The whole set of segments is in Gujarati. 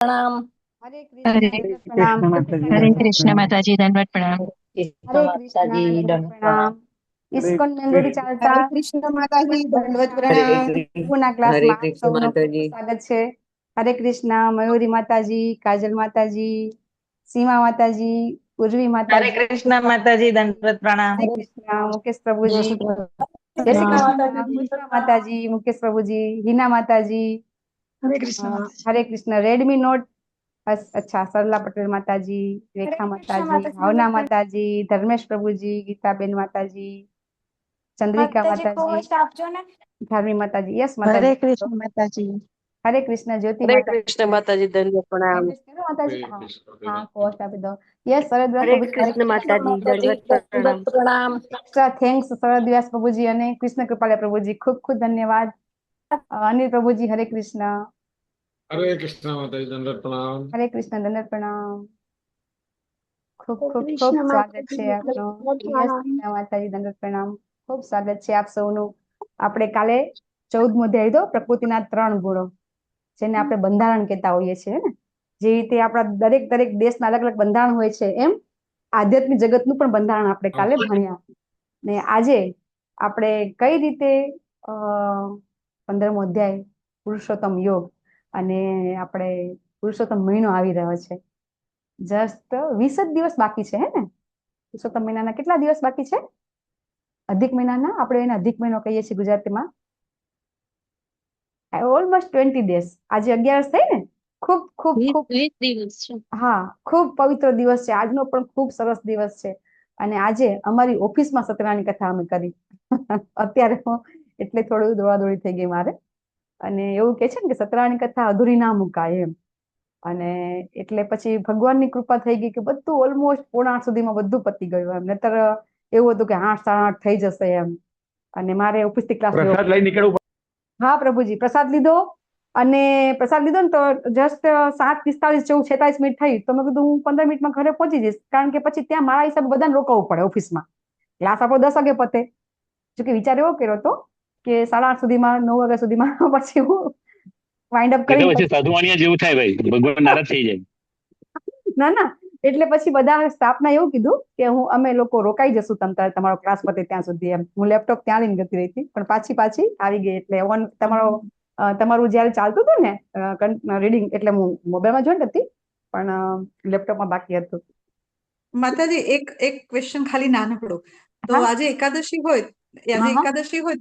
प्रणाम। हरे कृष्ण हरे दंडवत प्रणाम। कृष्ण माता जी हरे दंडवत कृष्ण प्रणाम। माता जी दंडवत प्रणाम। कृष्ण हरे माता कृष्ण जी दंडवत दंड प्रणाम। प्रणाम। हरे इस्कॉन बेंगलोरी कृष्ण चालता हरे कृष्ण माताजी दंडवत हरे प्रणाम। પૂર્ણા हरे ક્લાસમાં આપ कृष्ण સૌનું माता ખૂબ जी। સ્વાગત છે। હરે કૃષ્ણ મયુરી માતાજી, કાજલ માતાજી, સીમા માતાજી, ઉર્વી हरे માતાજી, कृष्ण माता जी दंडवत प्रणाम। હરે કૃષ્ણ મુકેશ जय પ્રભુજી, श्री कृष्ण। જય શ્રી प्रणाम। કૃષ્ણ પુષ્પા માતાજી, મુકેશ પ્રભુજી, હિના માતાજી, हरे कृष्ण माताजी। હરે કૃષ્ણ રેડમી नोट। अच्छा सरला पटेल माताजी, रेखा माताजी, भावना माताजी, धर्मेश प्रभुजी, गीताबेन माताजी, चंद्रिका माताजी, धार्मी माताजी, यस हरे माताजी। कृष्ण माताजी। हरे कृष्ण ज्योति हरे माताजी, कृष्ण माता जी दंड प्रणाम। एड्रेस करो माताजी। हाँ हाँ कोस्ट आप दो। यस शरद व्यास हरे प्रभु जी, हरे कृष्ण कृष्ण माता जी माताजी। दंडवत प्रणाम। प्रणाम। एक्स्ट्रा थैंक्स शरद व्यास प्रभु जी અને કૃષ્ણ કૃપાલે પ્રભુ जी, खूब खूब धन्यवाद। अनिल प्रभु जी हरे कृष्ण। हरे कृष्ण माता जी दंडवत प्रणाम। हरे कृष्ण दंडवत प्रणाम। खूब खूब खूब कृष्ण સ્વાગત माता છે जी આપનો। दंडवत યસ प्रणाम। મીના માતાજી દંડવત પ્રણામ। ખૂબ સ્વાગત છે આપ સૌનું। આપણે કાલે 14મો અધ્યાય તો પ્રકૃતિના 3 ગુણો, જેને આપણે બંધારણ કહેતા હોઈએ છીએ ને, જે રીતે આપણા દરેક દરેક દેશના અલગ અલગ બંધારણ હોય છે, એમ આધ્યાત્મિક જગતનું પણ બંધારણ આપણે કાલે ભણ્યા। ને આજે આપણે કઈ રીતે 15મો અધ્યાય પુરુષોત્તમ યોગ, અને આપણે પુરુષોત્તમ મહિનો આવી રહ્યો છે, જસ્ટ 20 જ દિવસ બાકી છે હે ને। પુરુષોત્તમ મહિનાના કેટલા દિવસ બાકી છે? અધિક મહિનાના, આપણે એને અધિક મહિનો કહીએ છીએ ગુજરાતીમાં। Almost 20 days. આજે 11 થઈ ને। ખૂબ ખૂબ ખૂબ હા, ખૂબ પવિત્ર દિવસ છે આજનો, પણ ખૂબ સરસ દિવસ છે। અને આજે અમારી ઓફિસમાં સત્યનારાયણ કથા અમે કરી। અત્યારે હું એટલે થોડું દોડાદોડી થઈ ગઈ મારે, અને એવું કે છે ને કે સત્યનારાયણ કથા અધૂરી ના મુકાય એમ। અને એટલે પછી ભગવાનની કૃપા થઈ ગઈ કે બધું ઓલમોસ્ટ 7:30 સુધીમાં બધું પતી ગયું એમ। નહીતર એવું હતું કે 8, 8:30 થઈ જશે એમ। અને મારે ઓફિસથી ક્લાસ લેવો। प्रसाद लई निकलવું હા પ્રભુજી, પ્રસાદ લીધો। અને પ્રસાદ લીધો ને તો જસ્ટ 7:45 જેવું 46 મિનિટ થઈ, તો મેં કીધું હું 15 મિનિટમાં ઘરે પહોંચી જઈશ, કારણ કે પછી ત્યાં મારા હિસાબે બધાને રોકાવું પડે ઓફિસમાં। ક્લાસ આપણો 10 વાગે પતે। જોકે વિચાર એવો કર્યો હતો કે 8:30 સુધીમાં, 9 વાગ્યા સુધીમાં પછી હું વાઇન્ડ અપ એ તો કરીને પછી સાધુવાણિયા જેવું થાય ભાઈ, ભગવાન નારાજ થઈ જાય. ના ના, એટલે પછી બધા સ્ટાફને એવું કીધું કે અમે લોકો રોકાઈ જશું તમારો ક્લાસ પતે ત્યાં સુધી એમ। હું લેપટોપ ત્યાં લઈને જતી રહી હતી, પણ પાછી આવી ગઈ। એટલે તમારું જયારે ચાલતું હતું ને રીડિંગ, એટલે હું મોબાઈલમાં જોઈન્ટ હતી, પણ લેપટોપમાં બાકી હતું। માતાજી એક એક ક્વેશ્ચન ખાલી નાનકડો, તો હા આજે એકાદશી હોય, હા હા,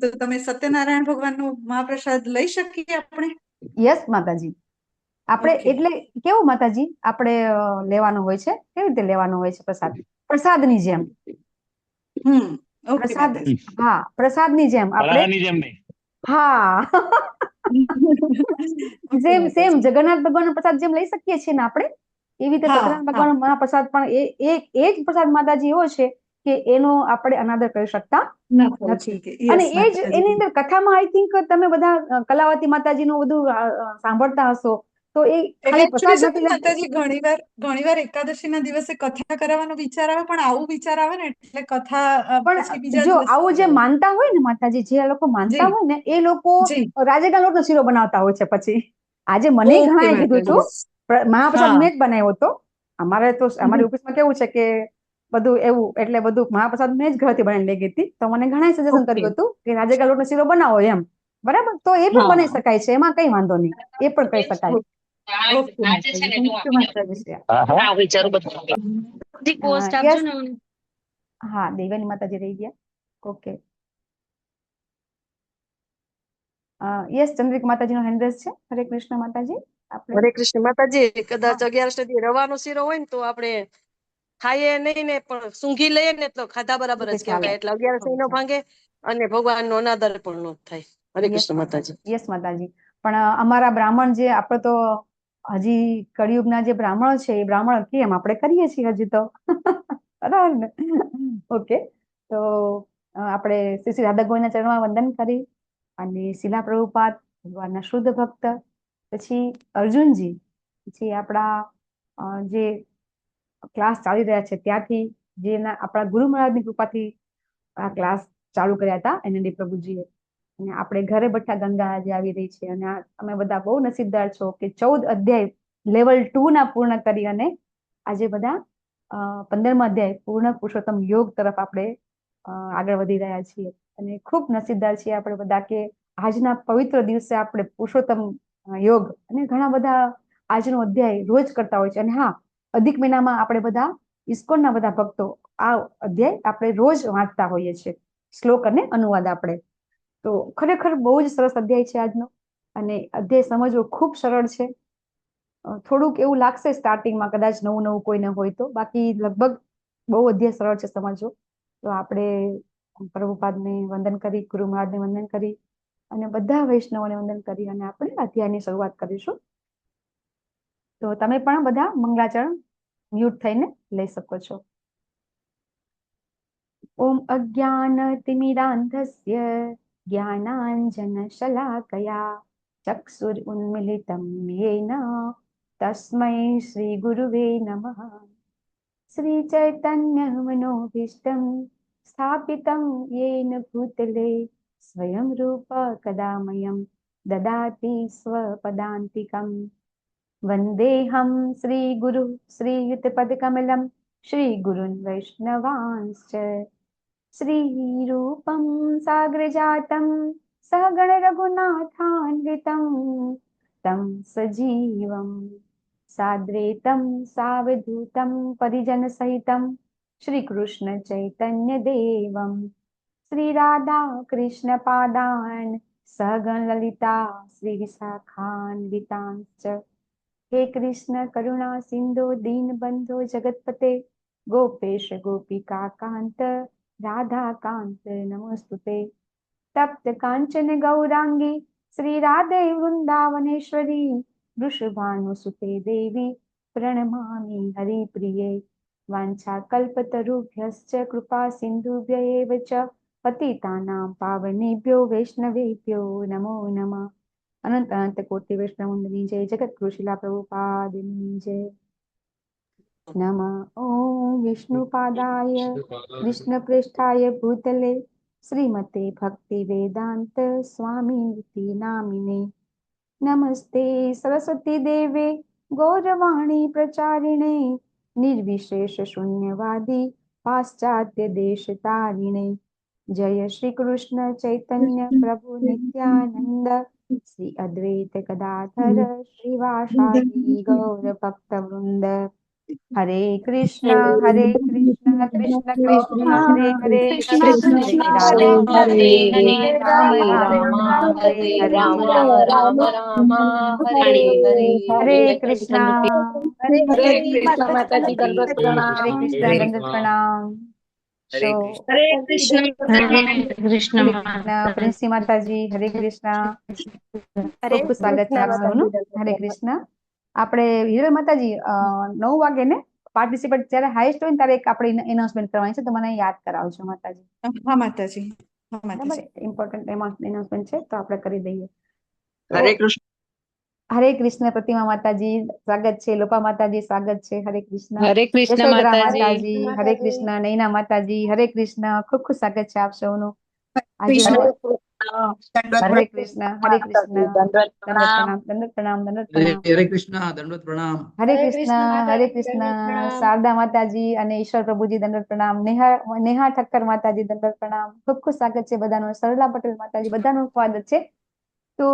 તો તમે સત્યનારાયણ ભગવાનનો મહાપ્રસાદ લઈ શકીએ આપણે? યસ માતાજી। આપણે ઓકે। એટલે કેવું માતાજી, આપણે લેવાનો હોય છે, કેવી રીતે લેવાનો હોય છે પ્રસાદ? પ્રસાદની જેમ। ઓકે પ્રસાદ, માતાજી। હા પ્રસાદની જેમ આપણે, ફરાળાની જેમ નહીં. હા। ઓકે સેમ સેમ માતાજી। જગન્નાથ ભગવાનનો પ્રસાદ જેમ લઈ શકીએ છીએ ને આપણે, એવી રીતે હા સત્યનારાયણ હા, ભગવાનનો મહાપ્રસાદ પણ એ જ પ્રસાદ માતાજી એવો છે કે એનો આપણે અનાદર કરી શકતા ના થઈ નથી। શકે। અને યસ એ જ એની માતાજી। અંદર કથામાં આઈ થિંક તમે બધા કલાવતી માતાજીનું બધું સાંભળતા હશો, તો એ એટલે ખાલી એકચ્યુઅલી પ્રસાદ છે નથી ને લેતા। માતાજી, ઘણીવાર એકાદશીના દિવસે કથા કરાવવાનો વિચાર આવે, પણ આવું વિચાર આવે ને એટલે કથા પછી પણ બીજા જો દિવસે આવું જે કરાવે। માનતા હોય ને માતાજી, જે લોકો માનતા જી હોય ને, એ લોકો જી। રાજેગા લોટનો શીરો બનાવતા હોય છે પછી। આજે મને ઓકે ઘણાએ કીધું માતાજી। હતું, મહાપ્રસાદ હા। મેં જ બનાવ્યો હતો। અમારે તો અમારી ઓફિસમાં કેવું છે કે બધું એવું, એટલે બધું મહાપ્રસાદ મેં જ ઘરથી બનાવીને લઈ ગઈ હતી, તો મને ઘણાએ સજેશન ઓકે। કર્યું હતું કે રાજેગા લોટનો શીરો બનાવો એમ। બરાબર, તો એ પણ બનાવી હા। શકાય છે, એમાં કઈ વાંધો નહીં, એ પણ કહી શકાય। ઓકે માતાજી, થેન્ક યુ માતાજી। હા હા. આ વિચારો બધા પોસ્ટ આપજો યસ, ને। હા દેવાની માતાજી રહી ગયા। ઓકે, યસ ચંદ્રિક માતાજીનો હેન્ડરેસ છે। હરે કૃષ્ણ માતાજી। આપણે હરે કૃષ્ણ માતાજી, કદાચ 11 સુધી રવાનો શીરો હોય ને તો આપણે ખાઈએ નહીં ને, પણ સૂંઘી લઈએ ને તો ખાધા બરાબર જ ચાલે, કહેવાય, એટલે 11 નો ભાંગે અને ભગવાનનો અનાદર પણ ન થાય। હરે યસ કૃષ્ણ માતાજી, માતાજી। યસ માતાજી। પણ અમારા બ્રાહ્મણ જે આપણે તો હજી કળિયુગના જે બ્રાહ્મણો છે, એ બ્રાહ્મણ કેમ આપણે કરીએ છીએ હજી તો। બરાબર ને? ઓકે, તો આપણે શ્રી શ્રી રાધા ગોવિંદના ચરણમાં વંદન કરી, અને શિલા પ્રભુપાદ ભગવાનના શુદ્ધ ભક્ત, પછી અર્જુનજી, પછી આપણા જે ક્લાસ ચાલી રહ્યા છે ત્યાંથી, જેના આપણા ગુરુ મહારાજની કૃપાથી આ ક્લાસ ચાલુ કર્યા હતા એનડી પ્રભુજીએ, અને આપણે ઘરે બેઠા ગંગા આજે આવી રહી છે। અને અમે બધા બહુ નસીબદાર છો કે 14 અધ્યાય લેવલ 2 ના પૂર્ણ કરી અને આજે બધા 15મા અધ્યાય પૂર્ણ પુરુષોત્તમ યોગ તરફ આપણે આગળ વધી રહ્યા છીએ. અને ખૂબ નસીબદાર છીએ આપણે બધા કે આજના પવિત્ર દિવસે આપણે પુરુષોત્તમ યોગ અને ઘણા બધા આજનો અધ્યાય રોજ કરતા હોય છે. અને હા, અધિક મહિનામાં આપણે બધા ઇસ્કોનના બધા ભક્તો આ અધ્યાય આપણે રોજ વાંચતા હોઈએ છીએ, શ્લોક અને અનુવાદ આપણે. તો ખરેખર બહુ જ સરસ અધ્યાય છે આજનો. અને અધ્યાય સમજવો ખૂબ સરળ છે. થોડુંક એવું લાગશે સ્ટાર્ટિંગમાં, કદાચ નવું નવું કોઈને હોય તો, બાકી લગભગ બહુ અધ્યાય સરળ છે સમજવો. તો આપણે પ્રભુપાદને વંદન કરી, ગુરુ મહારાજને વંદન કરી અને બધા વૈષ્ણવોને વંદન કરી અને આપણે અધ્યાયની શરૂઆત કરીશું. તો તમે પણ બધા મંગલાચરણ મ્યુટ થઈને લઈ શકો છો. ઓમ અજ્ઞાનતિમિરાન્ધસ્ય જ્ઞાનાંજનશલાકયા ચક્ષુરુન્મિલિतं येन तस्मै श्रीगुरुवे नमः. श्रीचैतन्यमनोभीष्टं स्थापितं येन भूतले स्वयं रूप कदा मह्यं ददाति स्वपदान्तिकं. वन्देऽहं श्रीगुरु श्रीयुतपदकमलं श्रीगुरुन् वैष्णवांश्च. श्रीरूपं साग्रजातं सहगण रघुनाथान्वितं तं सजीवं साद्वैतं सावधूतं परिजनसहितं श्रीकृष्ण चैतन्य देवं श्रीराधा कृष्ण पादान् सहगण ललिता श्रीविशाखान्वितांश्च. हे कृष्ण करुणा सिंधु दीनबंधो जगतपते गोपेश गोपिका कांत राधा कांत नमोस्तुते. तप्त कांचन गौरांगी श्री राधे वृंदावनेश्वरी वृषभानुसुते देवी प्रणमामि हरिप्रिये. वाञ्छाकल्पतरुभ्यश्च कृपा सिन्धुभ्य एव च पतितानां पावनेभ्यो वैष्णवेभ्यो नमो नमः. अनंत अनंत कोटि वैष्णववृंदनी जय. जगत गुरु शिला प्रभुपादनी जय. नमः ओम विष्णुपादाय कृष्णप्रेष्ठाय भूतले श्रीमते भक्ति वेदांत स्वामी नामिने. नमस्ते सरस्वती देवे गौरवाणी प्रचारिणे निर्विशेष शून्यवादी पाश्चात्य देश तारिणे. जय श्री कृष्ण चैतन्य प्रभु नित्यानंद श्री अद्वैत गदाधर श्रीवासादि गौर भक्त वृंद. हरे कृष्ण कृष्ण कृष्ण हरे हरे हरे राम हरे हरे राम राम हरे हरे. રામ રામ હરે હરે हरे कृष्णा हरे હરે કૃષ્ણ માતાજી, દંડવત પ્રણામ. हरे कृष्ण दंडवत प्रणाम. हरे So, कृष्ण. હરે કૃષ્ણ. હરે કૃષ્ણ. પ્રિન્સી માતાજી, હરે કૃષ્ણ. ખૂબ ખૂબ સ્વાગત છે આપ સૌનું. હરે કૃષ્ણ. આપણે હિરલ માતાજી 9 વાગે ને પાર્ટિસિપેટ જ્યારે હાઈએસ્ટ હોય ને ત્યારે એક આપણે એનાઉન્સમેન્ટ કરવાની છે, તો મને યાદ કરાવજો માતાજી. હા માતાજી, હા બરાબર, માતાજી. ઇમ્પોર્ટન્ટ એનાઉન્સમેન્ટ છે તો આપણે કરી દઈએ. हरे कृष्ण. હરે કૃષ્ણ પ્રતિમા માતાજી સ્વાગત છે. લોપા માતાજી સ્વાગત છે. હરે કૃષ્ણ. હરે કૃષ્ણ યશોધરા માતાજી. માતાજી હરે કૃષ્ણ. નૈના માતાજી હરે કૃષ્ણ. ખૂબ ખૂબ સ્વાગત છે આપ સૌનું. આજનો હરે કૃષ્ણ હરે કૃષ્ણ. દંડવત પ્રણામ દંડવત પ્રણામ દંડવત પ્રણામ. हरे कृष्ण दंडवत प्रणाम. હરે કૃષ્ણ હરે કૃષ્ણ. શારદા માતાજી અને ઈશ્વર પ્રભુજી દંડવત પ્રણામ. નેહા ઠક્કર માતાજી દંડવત પ્રણામ. ખૂબ ખૂબ સ્વાગત છે બધાનું. સરલા પટેલ માતાજી બધાનું સ્વાગત છે. તો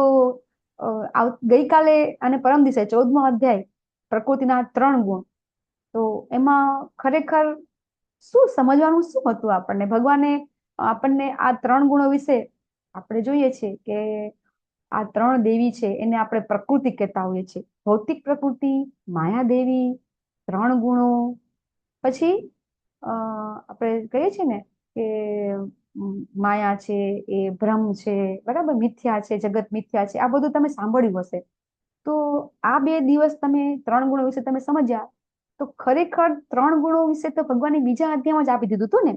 ગઈકાલે અને પરમ દિવસે 14મો અધ્યાય પ્રકૃતિના 3 ગુણ. તો એમાં ખરેખર શું સમજવાનું શું હતું આપણને? ભગવાને આપણને આ 3 ગુણો વિશે આપણે જોઈએ છીએ કે આ 3 દેવી છે એને આપણે પ્રકૃતિ કહેતા હોઈએ છીએ. ભૌતિક પ્રકૃતિ, માયા દેવી, 3 ગુણો, પછી આપણે કહીએ છીએ ને કે માયા છે એ ભ્રમ છે, બરાબર, મિથ્યા છે, જગત મિથ્યા છે. આ બધું તમે સાંભળ્યું હશે. તો આ 2 દિવસ તમે 3 ગુણો વિશે તમે સમજ્યા તો ખરેખર 3 ગુણો વિશે તો ભગવાને બીજા અધ્યાયમાં જ આપી દીધું હતું ને.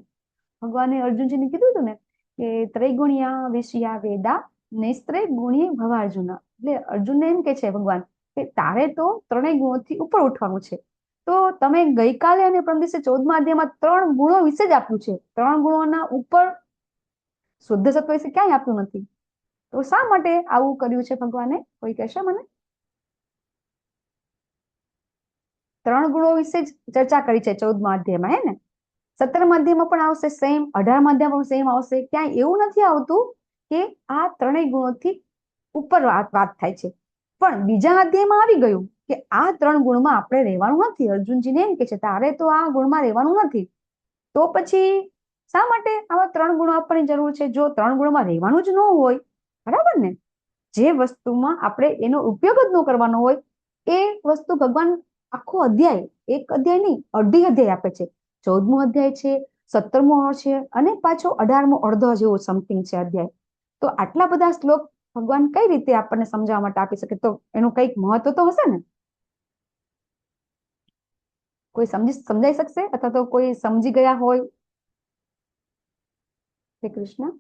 ભગવાને અર્જુનજીને કીધું હતું ને કે ત્રૈગુણ્યા વિષયા વેદા નૈસ્ત્રય ગુણ્ય ભવાર્જુન. એટલે અર્જુનને એમ કે છે ભગવાન કે તારે તો 3 ગુણોથી ઉપર ઉઠવાનું છે. તો તમે ગઈકાલે અને પરમ દિવસે 14મા અધ્યાયમાં 3 ગુણો વિશે જ આપ્યું છે. 3 ગુણોના ઉપર શુદ્ધ સત્વ વિશે ક્યાંય આપ્યું નથી. તો શા માટે આવું કર્યું છે ભગવાને? કોઈ કહેશે મને? 3 ગુણો વિશે જ ચર્ચા કરી છે 14મા અધ્યાયમાં, હે ને? 17મા અધ્યાયમાં પણ આવશે સેમ, 18મા અધ્યાયમાં પણ સેમ આવશે. ક્યાંય એવું નથી આવતું કે આ 3 ગુણોથી ઉપર વાત થાય છે. પણ બીજા અધ્યાયમાં આવી ગયું કે આ 3 ગુણમાં આપણે રહેવાનું નથી. અર્જુનજીને એમ કે છે તારે તો આ ગુણમાં રહેવાનું નથી. તો પછી શા માટે આવા 3 ગુણો આપવાની જરૂર છે? જો 3 ગુણમાં રહેવાનું જ ન હોય, બરાબર ને, જે વસ્તુમાં આપણે એનો ઉપયોગ જ ન કરવાનો હોય એ વસ્તુ ભગવાન આખો અધ્યાય, એક અધ્યાય નહીં, અઢી અધ્યાય આપે છે. 14મો અધ્યાય છે, 17મો છે, અને પાછો 18મો અડધો જેવો સમથિંગ છે અધ્યાય. તો આટલા બધા શ્લોક ભગવાન કઈ રીતે આપણને સમજાવવા માટે આપી શકે? તો એનું કંઈક મહત્વ તો હશે ને? કોઈ સમજાઈ શકશે અથવા તો કોઈ સમજી ગયા હોય? શ્રી કૃષ્ણ.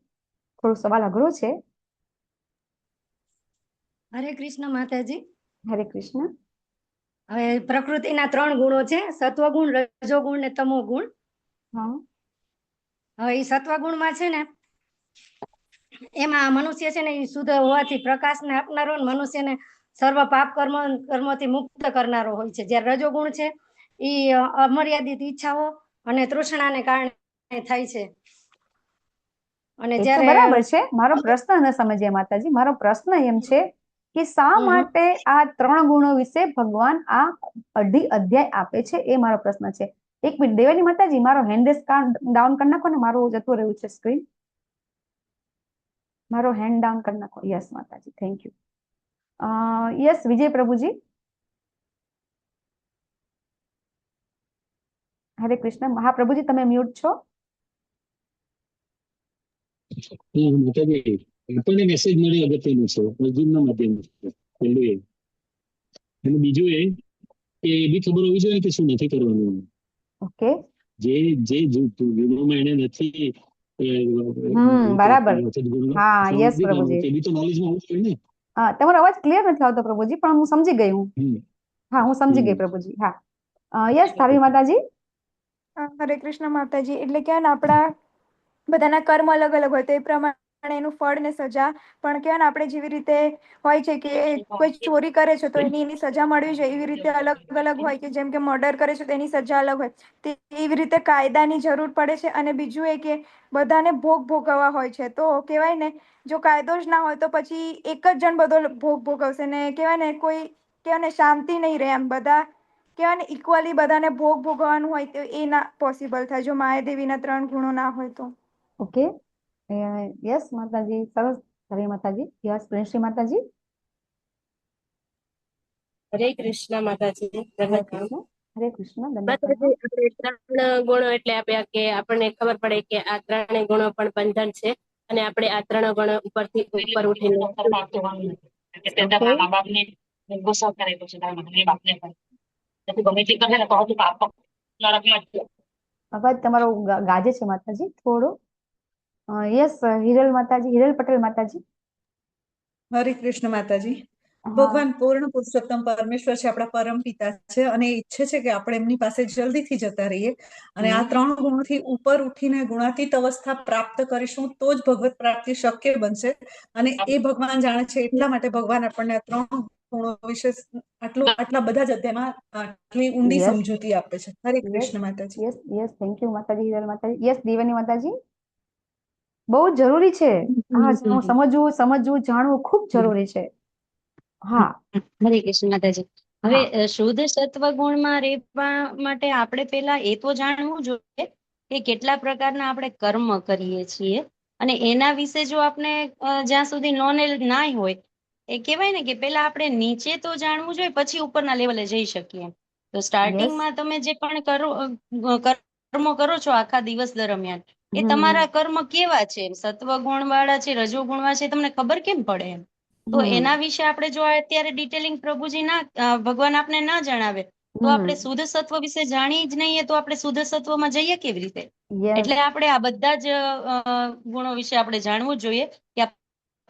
થોડો સવાલ અઘરો છે. હરે કૃષ્ણ માતાજી. હરે કૃષ્ણ. હવે પ્રકૃતિના 3 ગુણો છે, સત્વગુણ, રજોગુણ ને તમોગુણ. હા. હવે એ સત્વગુણમાં છે ને, એમાં મનુષ્ય છે ને એ શુદ્ધ હોવાથી પ્રકાશને આપનારો, મનુષ્યને સર્વ પાપ કર્મોથી મુક્ત કરનારો હોય છે. જ્યારે રજોગુણ છે એ અમર્યાદિત ઈચ્છાઓ અને તૃષ્ણાને કારણે થાય છે. અને એ તો જ્યારે બરાબર છે. મારો પ્રશ્ન ન સમજ્યા માતાજી. મારો પ્રશ્ન એમ છે કે શા માટે આ 3 ગુણો વિશે ભગવાન આ અઢી અધ્યાય આપે છે, એ મારો પ્રશ્ન છે. એક મિનિટ દેવાની માતાજી, મારો હેન્ડ રેઝ ડાઉન કરી નાખો ને, મારું જતું રહ્યું છે સ્ક્રીન. મારો હેન્ડ ડાઉન કરી નાખો. યસ માતાજી, થેન્ક યુ. યસ વિજય પ્રભુજી. હરે કૃષ્ણ. મહાપ્રભુજી તમે મ્યુટ છો. માતાજી, આપણને મેસેજ મળ્યો અગત્યનો છે, અર્જુનના માધ્યમથી. પહેલું એ. અને બીજું એ કે એ બી ખબર હોવી જોઈએ કે શું નથી કરવાનું. ઓકે. જે ગુણોમાં એને નથી બરાબર. હા, યસ પ્રભુજી. એ બી તો નોલેજમાં હોવું જોઈએ ને. હા, તમારો અવાજ ક્લિયર નથી આવતો પ્રભુજી, પણ હું સમજી ગઈ. હા, હું સમજી ગઈ પ્રભુજી. હા, યસ ધાર્વી માતાજી. હરે કૃષ્ણ માતાજી. એટલે કે આપણા બધાના કર્મ અલગ અલગ હોય તો એ પ્રમાણે એનું ફળ ને સજા પણ કહેવાય ને, આપણે જેવી રીતે હોય છે કે કોઈ ચોરી કરે છે તો એની સજા મળવી જોઈએ, એવી રીતે અલગ અલગ હોય કે જેમ કે મર્ડર કરે છે તો એની સજા અલગ હોય. એવી રીતે કાયદાની જરૂર પડે છે. અને બીજું એ કે બધાને ભોગ ભોગવવા હોય છે. તો કહેવાય ને, જો કાયદો જ ના હોય તો પછી એક જ જણ બધો ભોગ ભોગવશે ને, કહેવાય ને કોઈ કહેવાય ને શાંતિ નહીં રહે. એમ બધા કહેવાય ને ઇક્વલી બધાને ભોગ ભોગવવાનું હોય તો એ ના પોસિબલ થાય જો માયાદેવીના 3 ગુણો ના હોય તો. ઓકે. યસ માતાજી, સરસ. હરે માતાજી. યસ પ્રિન્સી માતાજી. હરે કૃષ્ણ માતાજી. હરે કૃષ્ણ. હરે કૃષ્ણ. માતાજી, આપણે 3 ગુણો એટલે આપ્યા કે આપણને ખબર પડે કે આ 3 ગુણો પણ બંધન છે અને આપણે આ 3 ગુણો ઉપરથી ઉપર ઉઠીને અવાજ તમારો ગાજે છે માતાજી થોડો. યસ હિરલ માતાજી, હિરલ પટેલ માતાજી. હરે કૃષ્ણ માતાજી. ભગવાન પૂર્ણ પુરુષોત્તમ પરમેશ્વર છે, આપણા પરમ પિતા છે, અને ઈચ્છે છે કે આપણે એમની પાસે જલ્દીથી જતા રહીએ. અને આ 3 ગુણોથી ઉપર ઉઠીને ગુણાતીત અવસ્થા પ્રાપ્ત કરીશું તો જ ભગવત પ્રાપ્તિ શક્ય બનશે. અને એ ભગવાન જાણે છે, એટલા માટે ભગવાન આપણને આ 3 ગુણો વિશે આટલા બધા જ અધ્યાયમાં આટલી ઊંડી સમજૂતી આપે છે. હરે કૃષ્ણ માતાજી. યસ યસ, થેન્ક યુ માતાજી, હિરલ માતાજી. યસ દેવાની માતાજી. બહુ જરૂરી છે આ સમજવું, જાણવું ખૂબ જરૂરી છે. હા, હરે કૃષ્ણ માતાજી. હવે શુદ્ધ સત્વ ગુણમાં રહેવા માટે આપણે પેલા એ તો જાણવું જોઈએ કે કેટલા પ્રકારના આપણે કર્મ કરીએ છીએ, અને એના વિશે જો આપણે જ્યાં સુધી નોલેજ ના હોય, એ કહેવાય ને કે પેલા આપણે નીચે તો જાણવું જોઈએ, પછી ઉપરના લેવલે જઈ શકીએ. તો સ્ટાર્ટિંગમાં તમે જે પણ કર્મો કરો છો આખા દિવસ દરમિયાન, એ તમારા કર્મ કેવા છે, સત્વ ગુણ વાળા છે, રજો ગુણ વાળા છે, તમને ખબર કેમ પડે એમ? તો એના વિશે આપણે જો અત્યારે ડિટેલિંગ પ્રભુજી ભગવાન આપને ના જણાવે તો આપણે શુદ્ધ સત્વ વિશે જાણી જ નહીં, તો આપણે શુદ્ધ સત્વમાં જઈએ કેવી રીતે? એટલે આપણે આ બધા જ ગુણો વિશે આપણે જાણવું જોઈએ કે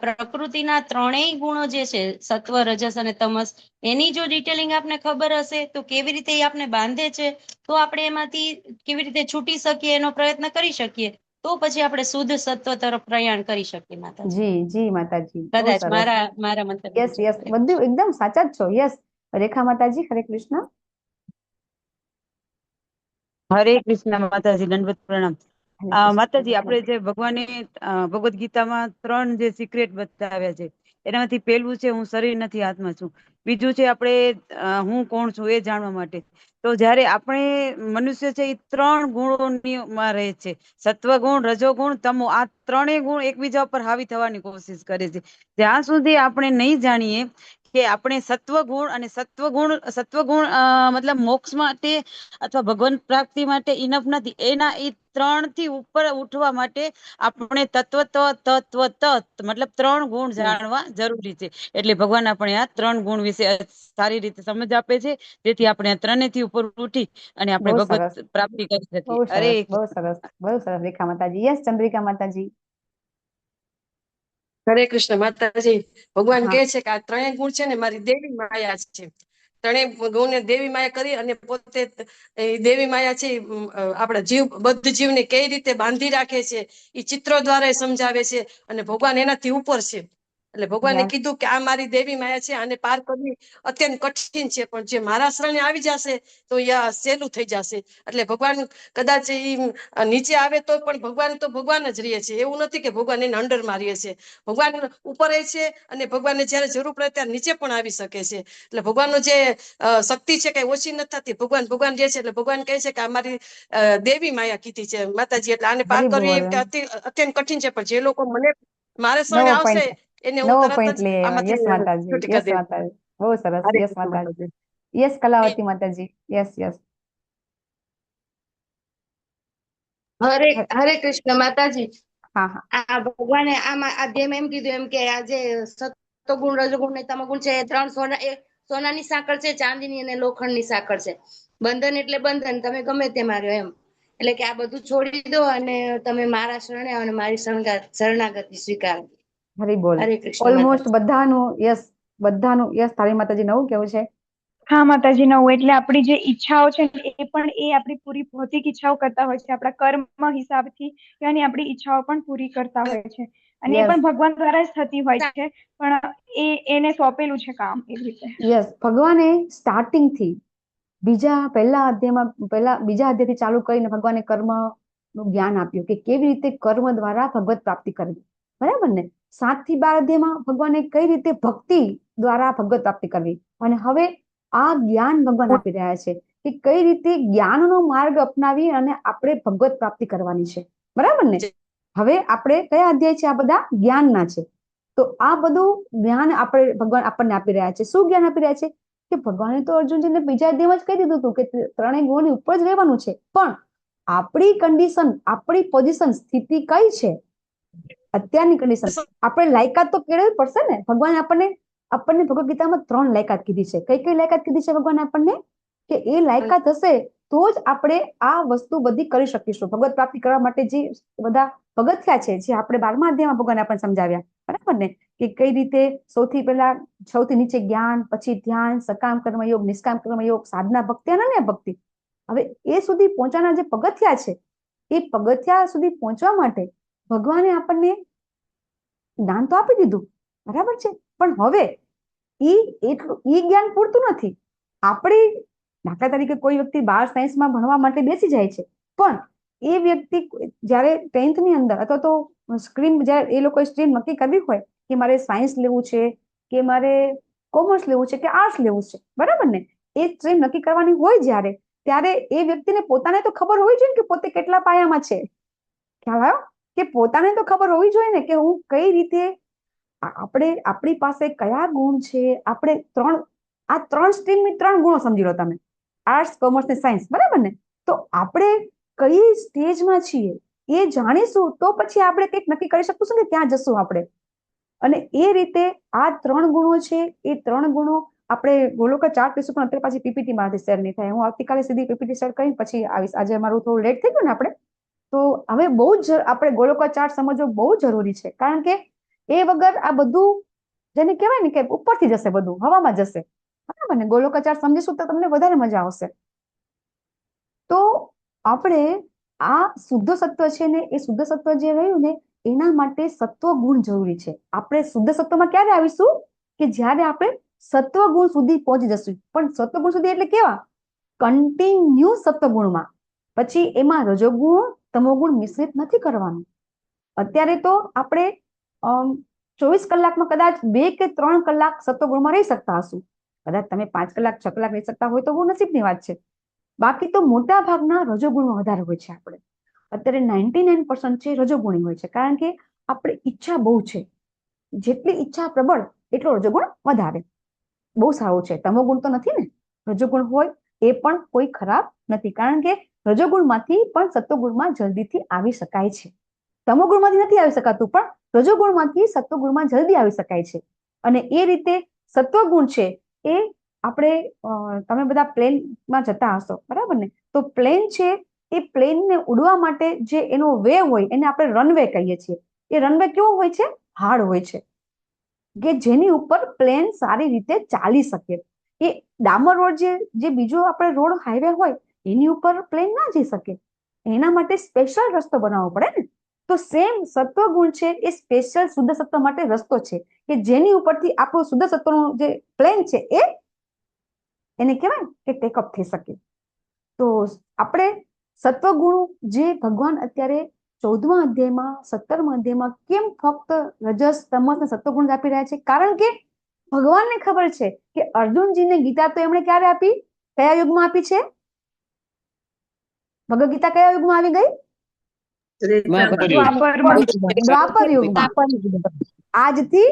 પ્રકૃતિના 3 ગુણો જે છે, સત્વ, રજસ અને તમસ, એની જો ડિટેલિંગ આપને ખબર હશે તો કેવી રીતે એ આપને બાંધે છે, તો આપણે એમાંથી કેવી રીતે છૂટી શકીએ એનો પ્રયત્ન કરી શકીએ, તો પછી આપણે શુદ્ધ સત્વ તરફ પ્રયાણ કરી શકીએ. માતાજી જી જી માતાજી, કદાચ મારા મંતવ્ય. યસ યસ, બધું એકદમ સાચા જ છો. યસ રેખા માતાજી. હરે કૃષ્ણ. હરે કૃષ્ણ માતાજી, દંડવત પ્રણામ. હરે કૃષ્ણ. માતાજી, આપણે જે ભગવાને ભગવદ ગીતામાં 3 જે સિક્રેટ બતાવ્યા છે, એનામાંથી પહેલું છે હું શરીર નથી, આત્મા છું. બીજું છે આપણે હું કોણ છું એ જાણવા માટે. તો જ્યારે આપણે મનુષ્ય છે એ 3 ગુણોમાં રહે છે, સત્વગુણ, રજોગુણ, તમો. આ 3 ગુણ એકબીજા ઉપર હાવી થવાની કોશિશ કરે છે. જ્યાં સુધી આપણે નહીં જાણીએ કે આપણે સત્વગુણ અને સત્વગુણ મતલબ મોક્ષ માટે અથવા ભગવાન પ્રાપ્તિ માટે ઇનફ નથી. એના એ 3 થી ઉપર ઉઠવા માટે આપણે તત્વ મતલબ 3 ગુણ જાણવા જરૂરી છે. એટલે ભગવાન આપણે આ 3 ગુણ વિશે સારી રીતે સમજ આપે છે, જેથી આપણે આ 3 થી ઉપર ઉઠી અને આપણે બહુ સરસ, ભગવત પ્રાપ્તિ કરી શકીએ. બહુ અરે સરસ, બહુ સરસ, બહુ સરસ રેખા માતાજી. યસ ચંદ્રિકા માતાજી. હરે કૃષ્ણ માતાજી. ભગવાન હા. કહે છે કે આ 3 ગુણ છે ને મારી દેવી માયા છે. 3 ગુણને દેવી માયા કરી અને પોતે એ દેવી માયા છે આપણા બદ્ધ જીવને કઈ રીતે બાંધી રાખે છે એ ચિત્રો દ્વારા સમજાવે છે. અને ભગવાન એનાથી ઉપર છે. એટલે ભગવાને યસ કીધું કે આ મારી દેવી માયા છે, આને પાર કરવી અત્યંત કઠિન છે, પણ જે મારા શરણે આવી જશે તો એ સહેલું થઈ જશે. એટલે ભગવાન કદાચ એ નીચે આવે તો પણ ભગવાન જ રહે છે. એવું નથી કે ભગવાન એને અંડરમાં રહે છે. ભગવાન ઉપર છે અને ભગવાનને જયારે જરૂર પડે ત્યારે નીચે પણ આવી શકે છે. એટલે ભગવાનનો જે શક્તિ છે કઈ ઓછી નથી થતી. ભગવાન રહે છે. એટલે ભગવાન કહે છે કે આ મારી દેવી માયા કીધી છે માતાજી. એટલે આને પાર હરી કરવી બોલ. અત્યંત કઠિન છે, પણ જે લોકો મારે શરણે નવો આવશે પોઈન્ટ, એને હું નવો તરત પોઈન્ટ જ લઈ આવ્યા. આમાંથી યસ માતાજી, છૂટી કરી યસ દઈશ. માતાજી, બહુ સરસ. હરે યસ કૃષ્ણ માતાજી. માતાજી. યસ કલાવતી માતાજી. Yes yes. હરે કૃષ્ણ માતાજી. હા હા. આ ભગવાને આમાં અધ્યાયમાં એમ કીધું એમ કે આ જે સત્વગુણ, રજોગુણ ને તમોગુણ છે, 3 સોનાની સાંકળ છે, ચાંદીની અને લોખંડની સાંકળ છે. બંધન એટલે બંધન, તમે ગમે તે માર્યો એમ. એટલે કે આ બધું છોડી દો અને તમે મારા શરણે અને મારી શરણાગતિ સ્વીકાર. હરી બોલ. હરે કૃષ્ણ ઓલમોસ્ટ માતાજી. બધાનું યસ. તારી માતાજી નવું કેવું છે? હા માતાજી, નવું એટલે આપણી જે ઈચ્છાઓ છે ને એ પણ આપણી પૂરી ભૌતિક ઈચ્છાઓ કરતા હોય છે. આપણા કર્મ હિસાબથી એની આપણી ઈચ્છાઓ પણ પૂરી કરતા હોય છે. અને એ યસ પણ ભગવાન દ્વારા જ થતી હોય છે. પણ એને સોંપેલું છે કામ એવી રીતે. યસ. ભગવાને સ્ટાર્ટિંગ થી બીજા અધ્યાયથી ચાલુ કરીને ભગવાને કર્મ નું જ્ઞાન આપ્યું કે કેવી રીતે કર્મ દ્વારા ભગવત પ્રાપ્તિ કરવી. બરાબર ને? 7 થી 12 અધ્યાયમાં ભગવાને કઈ રીતે ભક્તિ દ્વારા ભગવત પ્રાપ્તિ કરવી. અને હવે આ જ્ઞાન ભગવાન આપી રહ્યા છે કે કઈ રીતે જ્ઞાનનો માર્ગ અપનાવી અને આપણે ભગવત પ્રાપ્તિ કરવાની છે. બરાબર ને? હવે આપણે કયા અધ્યાય છે? આ બધા જ્ઞાનના છે. તો આ બધું જ્ઞાન ભગવાન આપણને આપી રહ્યા છે. શું જ્ઞાન આપી રહ્યા છે? કે ભગવાને તો અર્જુનજીને બીજા અધ્યાયમાં જ કહી દીધું હતું કે 3 ગુણની ઉપર જ રહેવાનું છે. પણ આપણી કન્ડિશન, આપણી પોઝિશન, સ્થિતિ કઈ છે અત્યારની કન્ડિશન, આપણે લાયકાત તો કેળવવી પડશે ને. ભગવાન આપણને ભગવદ ગીતામાં 3 લાયકાત કીધી છે. કઈ કઈ લાયકાત કીધી છે ભગવાન આપણને? કે એ લાયકાત હશે તો જ આપણે આ વસ્તુ બધી કરી શકીશું. ભગવત પ્રાપ્તિ કરવા માટે જે બધા પગથિયા છે, જે આપણે 12મા અધ્યાયમાં ભગવાન આપણને સમજાવ્યા. બરાબર ને? કે કઈ રીતે સૌથી નીચે જ્ઞાન, પછી ધ્યાન, સકામ કર્મયોગ, નિષ્કામ કર્મયોગ, સાધના, ભક્તિ, અનન્ય ભક્તિ. હવે એ સુધી પહોંચવાના જે પગથિયા છે, એ પગથિયા સુધી પહોંચવા માટે ભગવાને આપણને જ્ઞાન તો આપી દીધું. બરાબર છે? પણ હવે ઈ જ્ઞાન પૂરતું નથી. આપણે દાખલા તરીકે કોઈ વ્યક્તિ 12 સાયન્સમાં ભણવા માટે બેસી જાય છે, પણ એ વ્યક્તિ જયારે 10th ની અંદર અથવા તો જયારે એ લોકોએ સ્ટ્રીમ નક્કી કરવી હોય કે મારે સાયન્સ લેવું છે કે મારે કોમર્સ લેવું છે કે આર્ટ્સ લેવું છે, બરાબર ને? એ સ્ટ્રીમ નક્કી કરવાની હોય ત્યારે એ વ્યક્તિને પોતાને તો ખબર હોવી જોઈએ કે પોતે કેટલા પાયામાં છે. ખ્યાલ આવ્યો? કે પોતાને તો ખબર હોવી જોઈએ ને કે હું કઈ રીતે, આપણી પાસે કયા ગુણ છે. આપણે 3 સ્ટ્રીમની 3 ગુણો સમજી લો તમે, આર્ટ્સ, કોમર્સ ને સાયન્સ. બરાબર ને? તો આપણે કઈ સ્ટેજમાં છીએ એ જાણીશું તો પછી આપણે કંઈક નક્કી કરી શકીશું કે ક્યાં જશું આપણે. અને એ રીતે આ 3 ગુણો છે. એ 3 ગુણો આપણે ગોલોકા ચાર્ટ કરીશું, પણ અત્યારે પાછી પીપીટી માંથી શેર નહીં થાય. હું આવતીકાલે સીધી પીપીટી શેર કરીને પછી આવીશ. આજે અમારું થોડું લેટ થઈ ગયું ને આપણે, તો હવે બહુ જ આપણે ગોલોકા ચાર્ટ સમજવો બહુ જરૂરી છે. કારણ કે એ વગર આ બધું જેને કહેવાય ને કે ઉપરથી જશે, બધું હવામાં જશે. બરાબર ને? ગોલોકા ચાર્ટ સમજીશું તો તમને વધારે મજા આવશે. તો આપણે આ શુદ્ધ સત્વ છે ને, એ શુદ્ધ સત્વ જે રહ્યું ને એના માટે સત્વ ગુણ જરૂરી છે. આપણે શુદ્ધ સત્વમાં ક્યારે આવીશું? કે જ્યારે આપણે સત્વ ગુણ સુધી પહોંચી જશું. પણ સત્વ ગુણ સુધી એટલે કેવા? કન્ટિન્યુ સત્વ ગુણમાં. પછી એમાં રજોગુણ તમોગુણ મિશ્રિત નથી કરવાનું. અત્યારે તો આપણે 24 કલાકમાં કદાચ 2 કે 3 કલાક સત્વગુણમાં રહી શકતા હશું. કદાચ તમે 5 કલાક 6 કલાક રહી શકતા હોય તો બહુ નસીબની વાત છે. બાકી તો મોટા ભાગના રજોગુણમાં વધારે હોય છે. આપણે અત્યારે 99% છે રજોગુણી હોય છે, કારણ કે આપણે ઈચ્છા બહુ છે. જેટલી ઈચ્છા પ્રબળ એટલો રજોગુણ વધારે. બહુ સારું છે. તમોગુણ તો નથી ને. રજોગુણ હોય એ પણ કોઈ ખરાબ નથી, કારણ કે રજોગુણમાંથી પણ સત્વગુણમાં જલ્દીથી આવી શકાય છે. તમોગુણમાંથી નથી આવી શકાતું, પણ રજોગુણમાંથી સત્વગુણમાં જલ્દી આવી શકાય છે. અને એ રીતે સત્વગુણ છે એ આપણે તમે બધા પ્લેનમાં જતા હશો, બરાબર ને? તો પ્લેન છે એ પ્લેનને ઉડવા માટે જે એનો વે હોય એને આપણે રનવે કહીએ છીએ. એ રનવે કેવો હોય છે? હાર્ડ હોય છે, કે જેની ઉપર પ્લેન સારી રીતે ચાલી શકે. એ ડામર રોડ જે બીજો આપણે રોડ હાઈવે હોય એની ઉપર પ્લેન ના જઈ શકે. એના માટે સ્પેશિયલ રસ્તો બનાવવો પડે ને. તો સેમ સત્વગુણ છે એ સ્પેશિયલ શુદ્ધ સત્વ માટે રસ્તો છે, કે જેની ઉપરથી આપણું શુદ્ધ સત્વનું જે પ્લેન છે એને કહેવાય કે ટેકઅપ થઈ શકે. તો આપણે સત્વગુણ જે ભગવાન અત્યારે 14મા અધ્યાયમાં 17મા અધ્યાયમાં કેમ ફક્ત રજસ તમસ ને સત્વગુણ આપી રહ્યા છે? કારણ કે ભગવાનને ખબર છે કે અર્જુનજીને ગીતા તો એમણે ક્યારે આપી? કયા યુગમાં આપી છે? ભગવદ ગીતા કયા યુગમાં આવી ગઈ? દ્વાપર યુગમાં. આજથી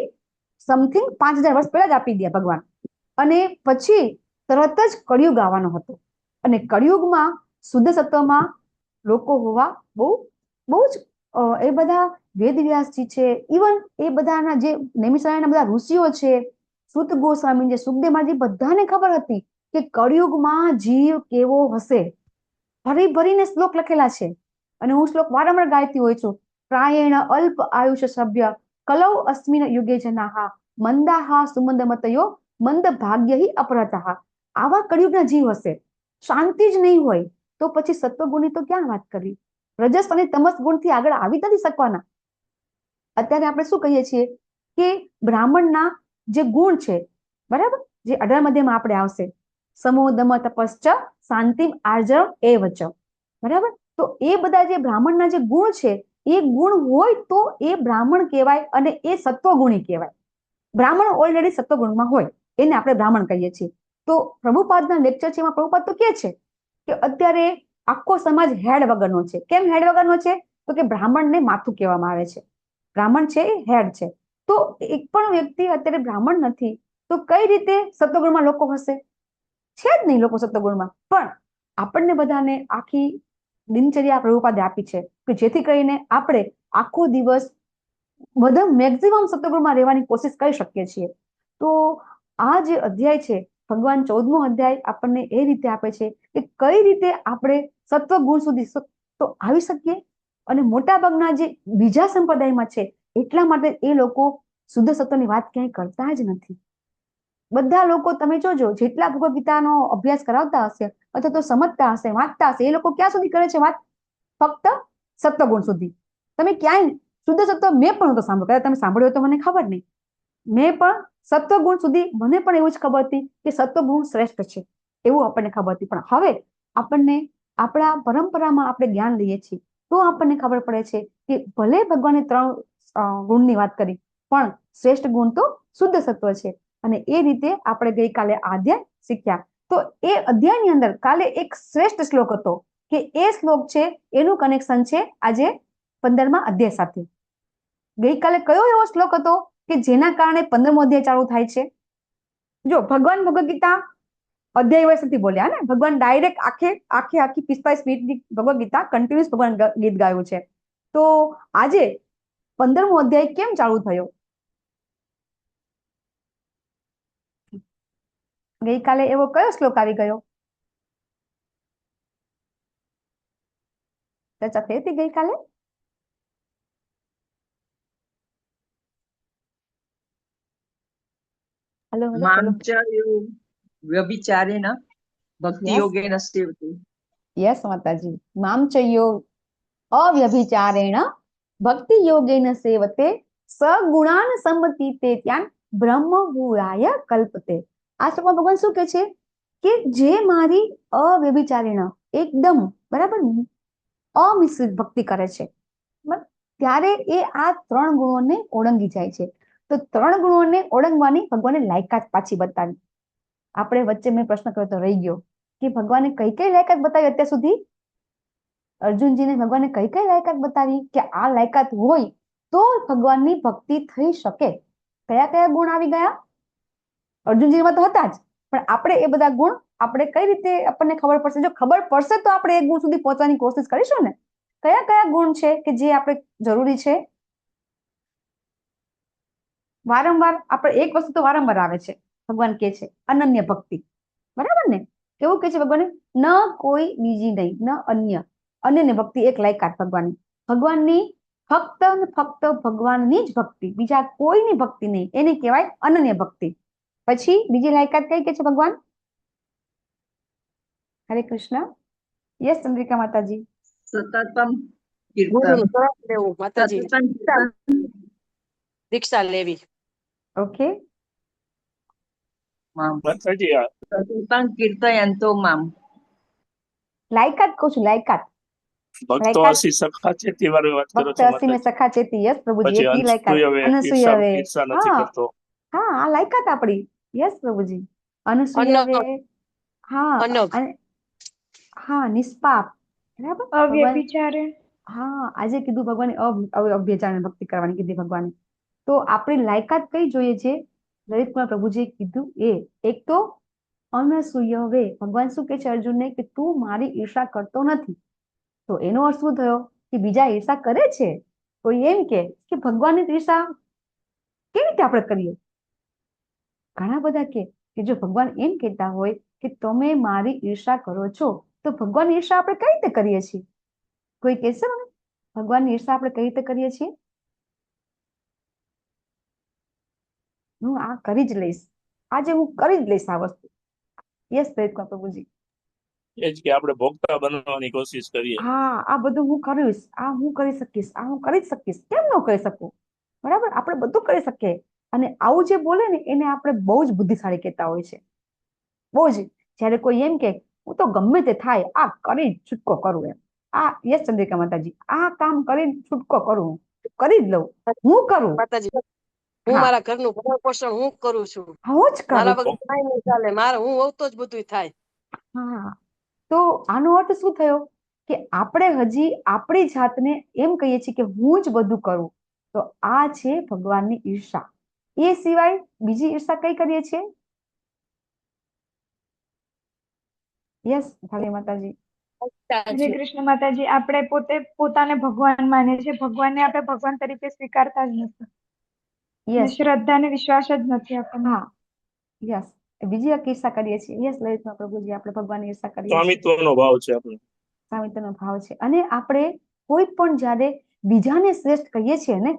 સમથિંગ 5000 વર્ષ પહેલા જ આપી દે ભગવાન. અને પછી તરત જ કળિયુગ આવવાનો હતો. અને કળિયુગમાં શુદ્ધ સત્વમાં લોકો હોવા બહુ જ એ બધા વેદવ્યાસજી છે, ઇવન એ બધાના જે નૈમિષારણ્યના બધા ઋષિઓ છે, સૂત ગોસ્વામી છે, સુખદેવ મહારાજ, બધાને ખબર હતી કે કળિયુગમાં જીવ કેવો હશે. ભરી ભરીને શ્લોક લખેલા છે. અને હું શ્લોક વારંવાર ગાયતી હોય છું. પ્રાયેણ અલ્પ આયુષ્ય સભ્ય કલૌ અસ્મિન યુગે જનાહા મંદાહા સુમંદ મતયો મંદ ભાગ્ય અપરતઃ. આવા કળિયુગના જીવ હશે. શાંતિ જ નહીં હોય તો પછી સત્વગુણની તો ક્યાં વાત કરવી? રજસ અને તમસ ગુણથી આગળ આવી નથી શકવાના. અત્યારે આપણે શું કહીએ છીએ કે બ્રાહ્મણના જે ગુણ છે, બરાબર, જે 18મા અધ્યાયમાં આપણે આવશે, સમો દમ તપશ્ચ શાંતિમ આર્જવ એ વચ, બરાબર. તો એ બધા જે બ્રાહ્મણના જે ગુણ છે એ ગુણ હોય તો એ બ્રાહ્મણ કહેવાય અને એ સત્વગુણી કહેવાય. બ્રાહ્મણ ઓલરેડી સત્વગુણમાં હોય એને આપણે બ્રાહ્મણ કહીએ છીએ. તો પ્રભુપાદના લેક્ચર છે એમાં પ્રભુપાદ તો કે છે કે અત્યારે આખો સમાજ હેડ વગરનો છે. કેમ હેડ વગરનો છે? તો કે બ્રાહ્મણને માથું કહેવામાં આવે છે. બ્રાહ્મણ છે એ હેડ છે. તો એક પણ વ્યક્તિ અત્યારે બ્રાહ્મણ નથી તો કઈ રીતે સત્વગુણમાં લોકો હશે? છે જ નહીં લોકો સત્વગુણમાં. પણ આપણને બધાને આખી દિનચર્યા પ્રભુપાદે આપી છે કે જેથી કરીને આપણે આખો દિવસ બધા મેક્સિમમ સત્વગુણમાં રહેવાની કોશિશ કરી શકીએ છીએ. તો આ જે અધ્યાય છે, ભગવાન 14મો અધ્યાય આપણને એ રીતે આપે છે કે કઈ રીતે આપણે સત્વગુણ સુધી તો આવી શકીએ. અને મોટાભાગના જે બીજા સંપ્રદાયમાં છે એટલા માટે એ લોકો શુદ્ધ સત્વની વાત ક્યાંય કરતા જ નથી. બધા લોકો તમે જોજો, જેટલા ભગવદ ગીતાનો અભ્યાસ કરાવતા હશે અથવા તો સમજતા હશે, વાંચતા હશે, એ લોકો ક્યાં સુધી કરે છે વાત? ફક્ત સત્વગુણ સુધી. તમે ક્યાંય શુદ્ધ સત્વ મેં પણ નતો સાંભળ્યો. તમે સાંભળ્યો તો મને ખબર નહીં. મેં પણ સત્વગુણ સુધી મને પણ એવું જ ખબર હતી કે સત્વગુણ શ્રેષ્ઠ છે, એવું આપણને ખબર હતી. પણ હવે આપણને આપણા પરંપરામાં આપણે જ્ઞાન લઈએ છીએ તો આપણને ખબર પડે છે કે ભલે ભગવાને 3 ગુણની વાત કરી પણ શ્રેષ્ઠ ગુણ તો શુદ્ધ સત્વ છે. અને એ રીતે આપણે ગઈકાલે અધ્યાય શીખ્યા. તો એ અધ્યાયની અંદર કાલે એક શ્રેષ્ઠ શ્લોક હતો કે એ શ્લોક છે એનું કનેક્શન છે આજે 15મા અધ્યાય સાથે. ગઈકાલે કયો એવો શ્લોક હતો કે જેના કારણે 15મો અધ્યાય ચાલુ થાય છે? જો ભગવાન ભગવદ ગીતા અધ્યાય વાઇઝ નથી બોલ્યા ને. ભગવાન ડાયરેક્ટ આખી 45 મિનિટની ભગવદ ગીતા કન્ટિન્યુઅસ ભગવાન ગીત ગાયું છે. તો આજે 15મો અધ્યાય કેમ ચાલુ થયો? ગઈકાલે એવો કયો શ્લોક આવી ગયો? ચર્ચા થઈ હતી ગઈકાલે? હેલો, વ્યભિચારેણ ભક્તિ યોગેન સેવતે. યસ માતાજી. મામચયો અવ્યભિચારેણ ભક્તિ યોગેન સેવતે સગુણાન સંમતિતે ત્યાં બ્રહ્મભૂયાય કલ્પતે. આ શ્લોકમાં ભગવાન શું કહે છે કે જે મારી અવ્યભિચારેણ એકદમ બરાબર, અમિશ્રિત ભક્તિ કરે છે, ત્યારે એ આ 3 ગુણોને ઓળંગી જાય છે. તો 3 ગુણોને ઓળંગવાની ભગવાને લાયકાત પાછી બતાવી. આપણે વચ્ચે મેં પ્રશ્ન કર્યો તો રહી ગયો કે ભગવાને કઈ કઈ લાયકાત બતાવી અત્યાર સુધી? અર્જુનજીને ભગવાને કઈ કઈ લાયકાત બતાવી કે આ લાયકાત હોય તો ભગવાનની ભક્તિ થઈ શકે? કયા કયા ગુણ આવી ગયા? અર્જુનજીમાં તો હતા જ, પણ આપણે એ બધા ગુણ આપણે કઈ રીતે આપણને ખબર પડશે? જો ખબર પડશે તો આપણે એ ગુણ સુધી પહોંચવાની કોશિશ કરીશું ને. કયા કયા ગુણ છે કે જે આપણે જરૂરી છે? વારંવાર આપણે એક વસ્તુ તો વારંવાર આવે છે, ભગવાન કે છે અનન્ય ભક્તિ, બરાબર ને? કેવું કે છે ભગવાન? ન કોઈ બીજી નહીં, ન અન્ય. અનન્ય ભક્તિ એક લાયકાત ભગવાનની. ભગવાનની ફક્ત ને ફક્ત ભગવાનની જ ભક્તિ, બીજા કોઈની ભક્તિ નહીં, એને કહેવાય અનન્ય ભક્તિ. પછી બીજી લાયકાત કઈ કે છે ભગવાન? હરે કૃષ્ણ. યસ ચંદ્રિકા માતાજી. સતતમ ગુરુનું કીર્તન. શરણ લેવું માતાજી, સતતમ કીર્તન. દીક્ષા લેવી. ઓકે, મામ. માતાજી આ સતતમ કીર્તયંતો મામ. લાયકાત કહું છું, લાયકાત. ભક્તો લાયકાત હસી સખા છે તે વારે વાત કરો ભક્ત છો હસીને માતાજી. સખા ચેતી. યસ પ્રભુજી, પછી એટલી લાયકાત. અનસૂયવે અનસૂયવે, ઈર્ષા નથી હા કરતો. હા, આ લાયકાત આપણી. યસ પ્રભુજી, અનસૂયવે, હા, અનગ. અને હા, નિષ્પાપ, બરાબર. ભગવાન, અવ્યભિચારે. હા, આજે કીધું ભગવાને અવ્યચાર ભક્તિ કરવાની કીધી ભગવાને. તો આપણી લાયકાત કઈ જોઈએ છે? લલિતકુમાર પ્રભુજીએ કીધું એ. એક તો અનસૂયવે, ભગવાન શું કે છે અર્જુનને કે તું મારી ઈર્ષા કરતો નથી. તો એનો અર્થ શું થયો? કે બીજા ઈર્ષા કરે છે. કોઈ એમ કે ભગવાનની ઈર્ષા કેવી રીતે આપણે કરીએ? ઘણા બધા કે જો ભગવાન એમ કહેતા હોય કે તમે મારી ઈર્ષા કરો છો, તો ભગવાનની ઈર્ષા આપણે કઈ રીતે કરીએ છીએ? કોઈ કહેશે મને ભગવાનની ઈર્ષા આપણે કઈ રીતે કરીએ છીએ? હું આ કરી જ લઈશ, આજે હું કરી જ લઈશ આ વસ્તુ. યસ પ્રભુજી. એ જ કે આપણે ભોગતા બનવાની કોશિશ કરીએ. હા, આ બધું હું કરીશ, આ હું કરી શકીશ, આ હું કરી જ શકીશ. કેમ ન કરી શકું? બરાબર, આપણે બધું કરી શકીએ. અને આવું જે બોલે ને એને આપણે બહુ જ બુદ્ધિશાળી કહેતા હોય છે, બહુ જ. જયારે કોઈ એમ કે હું તો ગમે તે થાય આ કરી છૂટકો કરું, એમ. આ યસ ચંદ્રિકા માતાજી, આ કામ કરી છૂટકો કરું, કરી જ લઉં, હું કરું. માતાજી, હું મારા ઘરનું ભરણ પોષણ હું કરું છું, હું જ કરું મારા છું. વગર કાંઈ નહીં ચાલે, મારે હું હોઉં તો જ બધું થાય. હા, તો આનો અર્થ શું થયો? કે આપણે હજી આપણી જાતને એમ કહીએ છીએ કે હું જ બધું કરું. તો આ છે ભગવાનની ઈર્ષા. એ સિવાય બીજી ઈર્ષા કઈ કરીએ છીએ? યસ ભાલી માતાજી. હરે કૃષ્ણ માતાજી, આપણે પોતે પોતાને ભગવાન માનીએ છીએ, ભગવાનને આપણે ભગવાન તરીકે સ્વીકારતા જ નથી. યસ, શ્રદ્ધા ને વિશ્વાસ જ નથી આપણને. હા, યસ. બીજી એક ઈર્ષા કરીએ છીએ. યસ લલિતમાં પ્રભુજી, આપણે ભગવાનની ઈર્ષા કરીએ છીએ. સ્વામિત્વનો ભાવ છે આપણે. સ્વામિત્વનો ભાવ છે. અને આપણે કોઈ પણ જયારે બીજાને શ્રેષ્ઠ કહીએ છીએ ને,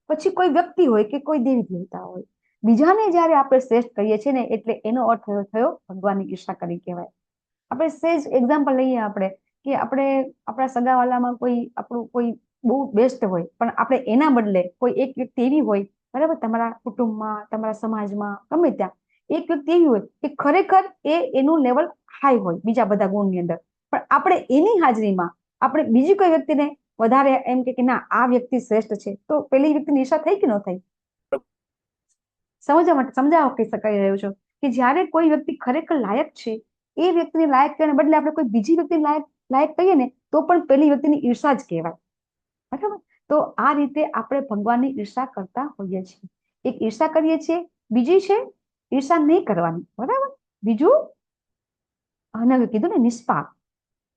પછી કોઈ વ્યક્તિ હોય કે કોઈ દેવી દેવતા હોય, બીજાને જયારે આપણે શ્રેષ્ઠ કહીએ છીએ ને, એટલે એનો અર્થ થયો ભગવાનની ઈર્ષા કરી કહેવાય. આપણે સેજ એક્ઝામ્પલ લઈએ આપણે કે આપણે આપણા સગાવાલામાં કોઈ આપણું કોઈ બહુ બેસ્ટ હોય, પણ આપણે એના બદલે કોઈ એક વ્યક્તિ એવી હોય, બરાબર, તમારા કુટુંબમાં, તમારા સમાજમાં, ગમે ત્યાં એક વ્યક્તિ એવી હોય કે ખરેખર એનું લેવલ હાઈ હોય બીજા બધા ગુણની અંદર, પણ આપણે એની હાજરીમાં આપણે બીજી કોઈ વ્યક્તિને વધારે એમ કે ના આ વ્યક્તિ શ્રેષ્ઠ છે, તો પેલી વ્યક્તિની ઈર્ષા થઈ કે ન થઈ? સમજવા માટે સમજાવવા કહી શકાઈ રહ્યો છું કે જ્યારે કોઈ વ્યક્તિ ખરેખર લાયક છે, એ વ્યક્તિને લાયક કહેવાને બદલે આપણે કોઈ બીજી વ્યક્તિને લાયક કહીએ ને, તો પણ પેલી વ્યક્તિની ઈર્ષા જ કહેવાય. બરાબર? તો આ રીતે આપણે ભગવાનની ઈર્ષા કરતા હોઈએ છીએ. એક ઈર્ષા કરીએ છીએ, બીજી છે ઈર્ષા નહીં કરવાની. બરાબર? બીજું અને કીધું ને નિષ્પાપ,